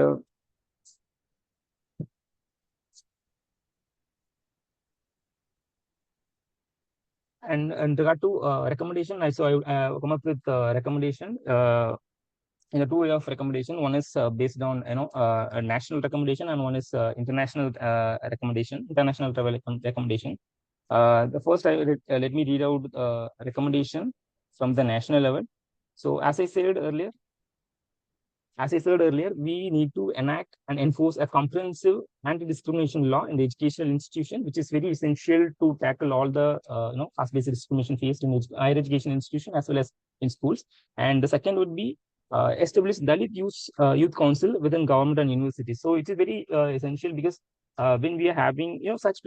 in regard to recommendation, I come up with recommendation in a two way of recommendation. One is based on a national recommendation, and one is international recommendation, international travel recommendation. The first, let me read out recommendation from the national level. So as I said earlier, we need to enact and enforce a comprehensive anti-discrimination law in the educational institution, which is very essential to tackle all the caste-based discrimination faced in higher education institution as well as in schools. And the second would be establish Dalit youth council within government and universities. So it is very essential, because when we are having such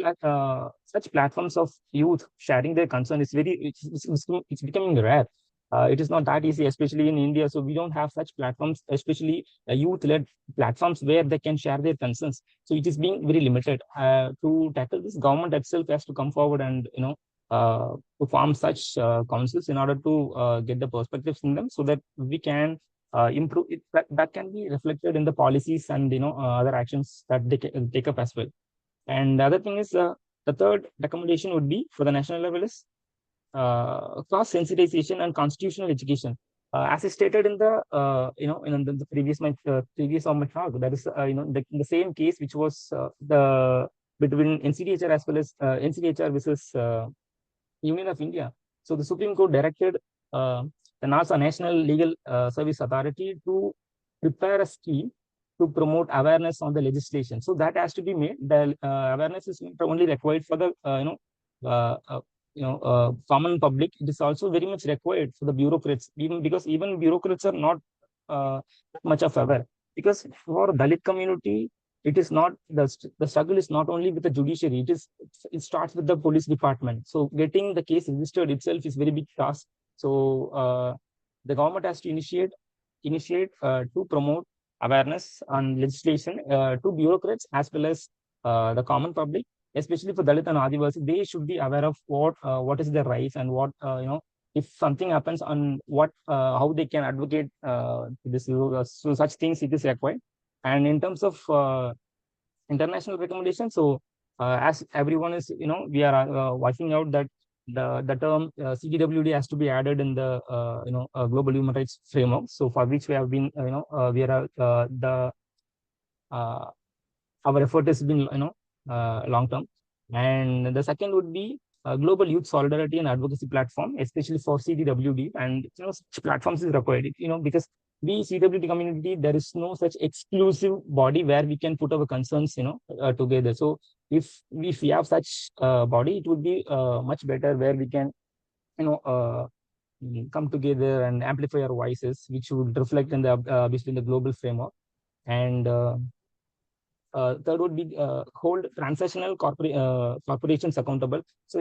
platforms of youth sharing their concern, it's becoming rare. It is not that easy, especially in India. So we don't have such platforms, especially youth-led platforms where they can share their concerns. So it is being very limited. To tackle this, government itself has to come forward and to form such councils in order to get the perspectives in them, so that we can improve it. That can be reflected in the policies and other actions that they take up as well. And the other thing is, the third recommendation would be for the national level is class sensitization and constitutional education. As I stated in the in the previous of my talk, that is the same case which was between NCDHR as well as NCDHR versus Union of India. So the Supreme Court directed the NASA National Legal Service Authority to prepare a scheme to promote awareness on the legislation. So that has to be made. The awareness is not only required for the common public. It is also very much required for the bureaucrats, because even bureaucrats are not much of aware. Because for Dalit community, it is not the struggle is not only with the judiciary. It starts with the police department. So getting the case registered itself is very big task. So the government has to initiate to promote awareness on legislation to bureaucrats as well as the common public, especially for Dalit and Adivasi. They should be aware of what is their rights, and what if something happens, on what how they can advocate this. So such things it is required. And in terms of international recommendations, so as everyone is we are watching out that the term CDWD has to be added in the global human rights framework. So for which we have been our effort has been long term. And the second would be a global youth solidarity and advocacy platform, especially for CDWD, and such platforms is required. Because we CWD community, there is no such exclusive body where we can put our concerns together. So if we have such body, it would be much better, where we can come together and amplify our voices, which would reflect in the obviously in the global framework. And third would be hold transnational corporations accountable. So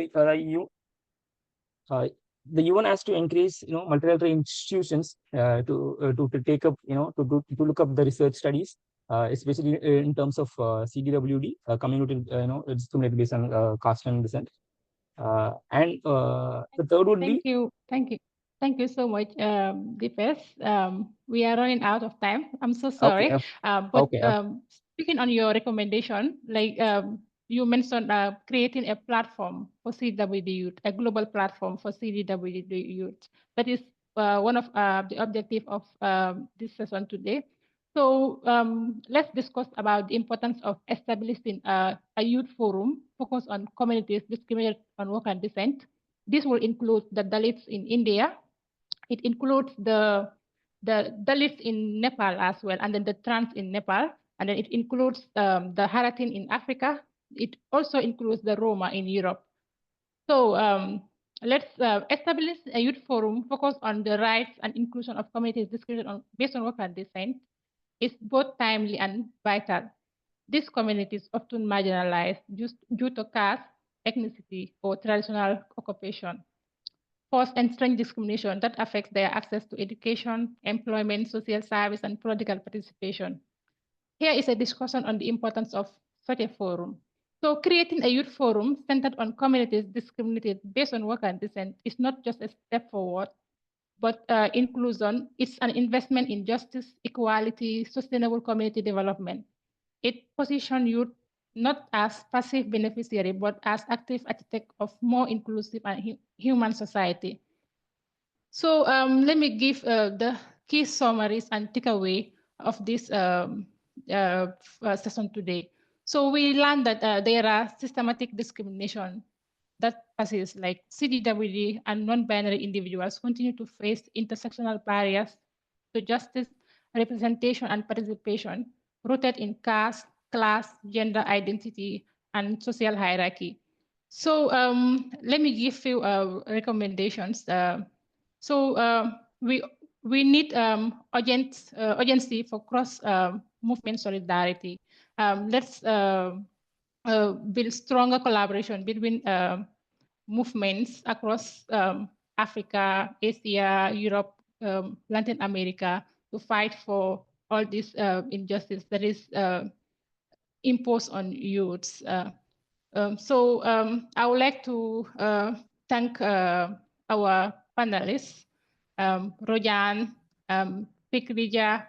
the UN has to encourage multilateral institutions to take up to look up the research studies, especially in terms of CDWD, community discrimination based on caste and descent. And the third would be. Thank you so much, Deepesh. We are running out of time. I'm so sorry. Speaking on your recommendation, like you mentioned creating a platform for CDWD youth, a global platform for CDWD youth. That is one of the objectives of this session today. So let's discuss about the importance of establishing a youth forum focused on communities discriminated on work and descent. This will include the Dalits in India. It includes the Dalits in Nepal as well, and then the trans in Nepal, and then it includes the Haratin in Africa. It also includes the Roma in Europe. So let's establish a youth forum focused on the rights and inclusion of communities discriminated based on work and descent. Is both timely and vital. These communities often marginalized due to caste, ethnicity, or traditional occupation, forced and strange discrimination that affects their access to education, employment, social service, and political participation. Here is a discussion on the importance of such a forum. So creating a youth forum centered on communities discriminated based on work and descent is not just a step forward, but inclusion is an investment in justice, equality, sustainable community development. It positions youth not as passive beneficiary, but as active architect of more inclusive and human society. So let me give the key summaries and takeaway of this session today. So we learned that there are systematic discrimination that persists, like CDWD and non-binary individuals continue to face intersectional barriers to justice, representation, and participation rooted in caste, class, gender identity, and social hierarchy. So let me give you recommendations. So we need urgency for cross movement solidarity. Let's build stronger collaboration between movements across Africa, Asia, Europe, Latin America to fight for all this injustice that is imposed on youths. I would like to thank our panelists, Rojan, Fikrija,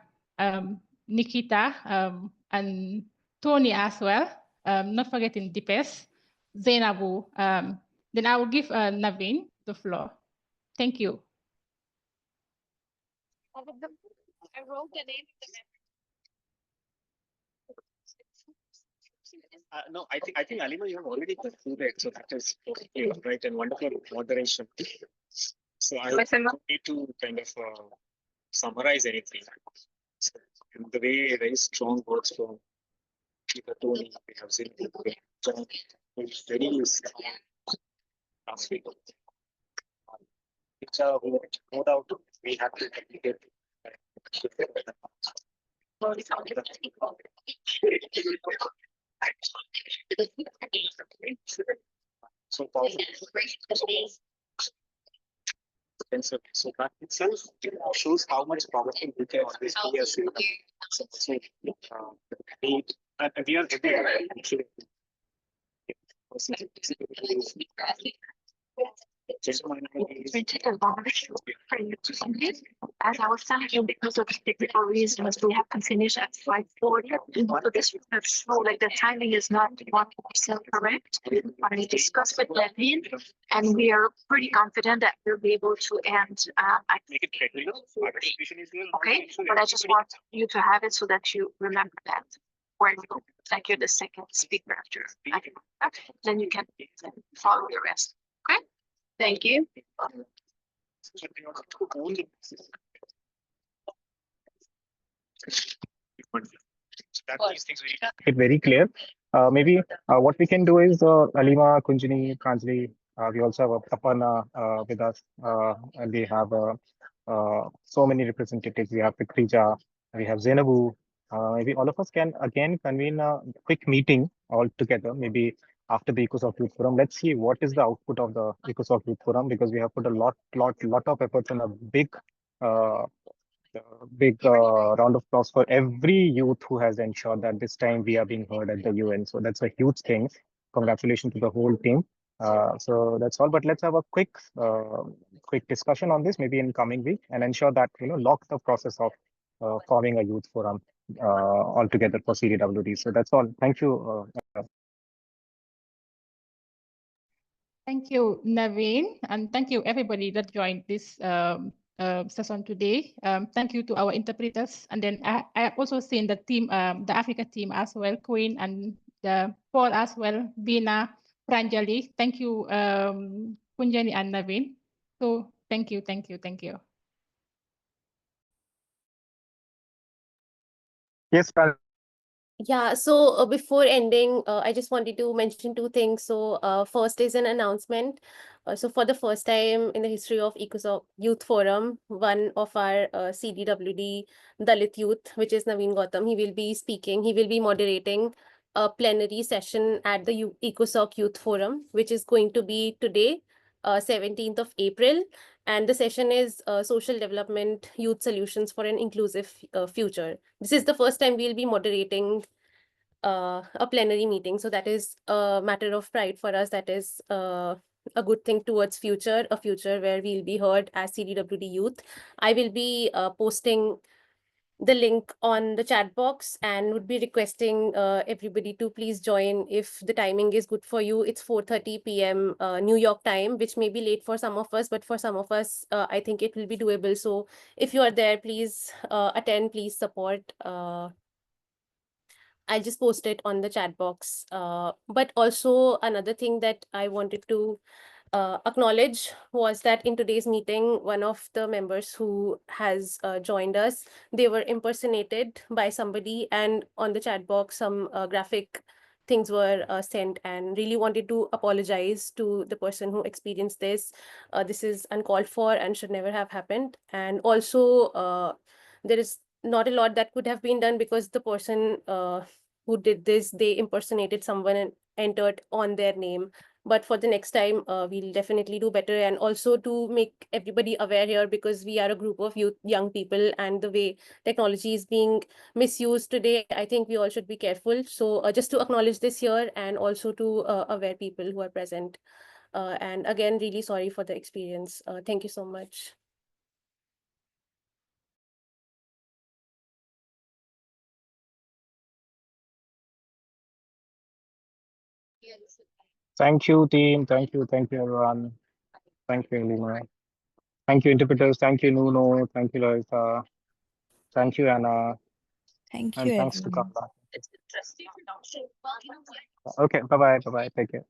Nikita, and Tony as well, not forgetting Deepesh, Zainabu. Then I will give Naveen the floor. Thank you. I wrote the name of the no, I think Alima, you have already concluded, so that is okay, right, and wonderful moderation. So I need to kind of summarize anything. So, the way very strong words from Tony, we have seen John, very last week. It's no doubt we have to communicate. So powerful. So that itself shows how much powerful we can always be as and we are as I was telling you, because of technical reasons, we have to finish at 5:40. So this show like the timing is not 100% correct. I discussed with Levin, and we are pretty confident that we'll be able to end at 4:40. Okay, but I just want you to have it so that you remember that. Where you like you're the second speaker after. Okay, then you can follow the rest. Okay, thank you. It very clear. Maybe what we can do is Alima, Kunjini, Pranjali, we also have Aparna with us, and we have so many representatives. We have Pikrija, we have Zainabu. Maybe all of us can again convene a quick meeting all together, maybe after the ECOSOC Youth Forum. Let's see what is the output of the ECOSOC Youth Forum, because we have put a lot of efforts and a big round of applause for every youth who has ensured that this time we are being heard at the UN. So that's a huge thing. Congratulations to the whole team. So that's all. But let's have a quick discussion on this maybe in coming week and ensure that lock the process of forming a youth forum altogether for CDWD. So that's all. Thank you. Thank you, Naveen, and thank you everybody that joined this session today. Thank you to our interpreters, and then I have also seen the team, the Africa team as well, Queen and Paul as well, Bina, Pranjali. Thank you, Kunjani and Naveen. So thank you. Yes, Yeah, so before ending, I just wanted to mention two things. So first is an announcement. So for the first time in the history of ECOSOC Youth Forum, one of our CDWD Dalit Youth, which is Naveen Gautam, he will be speaking, he will be moderating a plenary session at the ECOSOC Youth Forum, which is going to be today, 17th of April. And the session is Social Development Youth Solutions for an Inclusive Future. This is the first time we'll be moderating a plenary meeting. So that is a matter of pride for us. That is a good thing towards future, a future where we'll be heard as CDWD Youth. I will be posting the link on the chat box and would be requesting everybody to please join if the timing is good for you. It's 4:30 p.m. New York time, which may be late for some of us, but for some of us, I think it will be doable. So if you are there, please attend, please support. I'll just post it on the chat box. But also another thing that I wanted to acknowledge was that in today's meeting, one of the members who has joined us, they were impersonated by somebody, and on the chat box, some graphic things were sent, and really wanted to apologize to the person who experienced this. This is uncalled for and should never have happened. And also, there is not a lot that could have been done because the person who did this, they impersonated someone and entered on their name. But for the next time, we'll definitely do better. And also to make everybody aware here, because we are a group of young people, and the way technology is being misused today, I think we all should be careful. So just to acknowledge this here, and also to aware people who are present. And again, really sorry for the experience. Thank you so much. Thank you, team. Thank you, everyone. Thank you, Lima. Thank you, interpreters. Thank you, Nuno. Thank you, Loisa. Thank you, Anna. Thank And you, thanks to everyone. Kamla. Okay, bye-bye. Take care.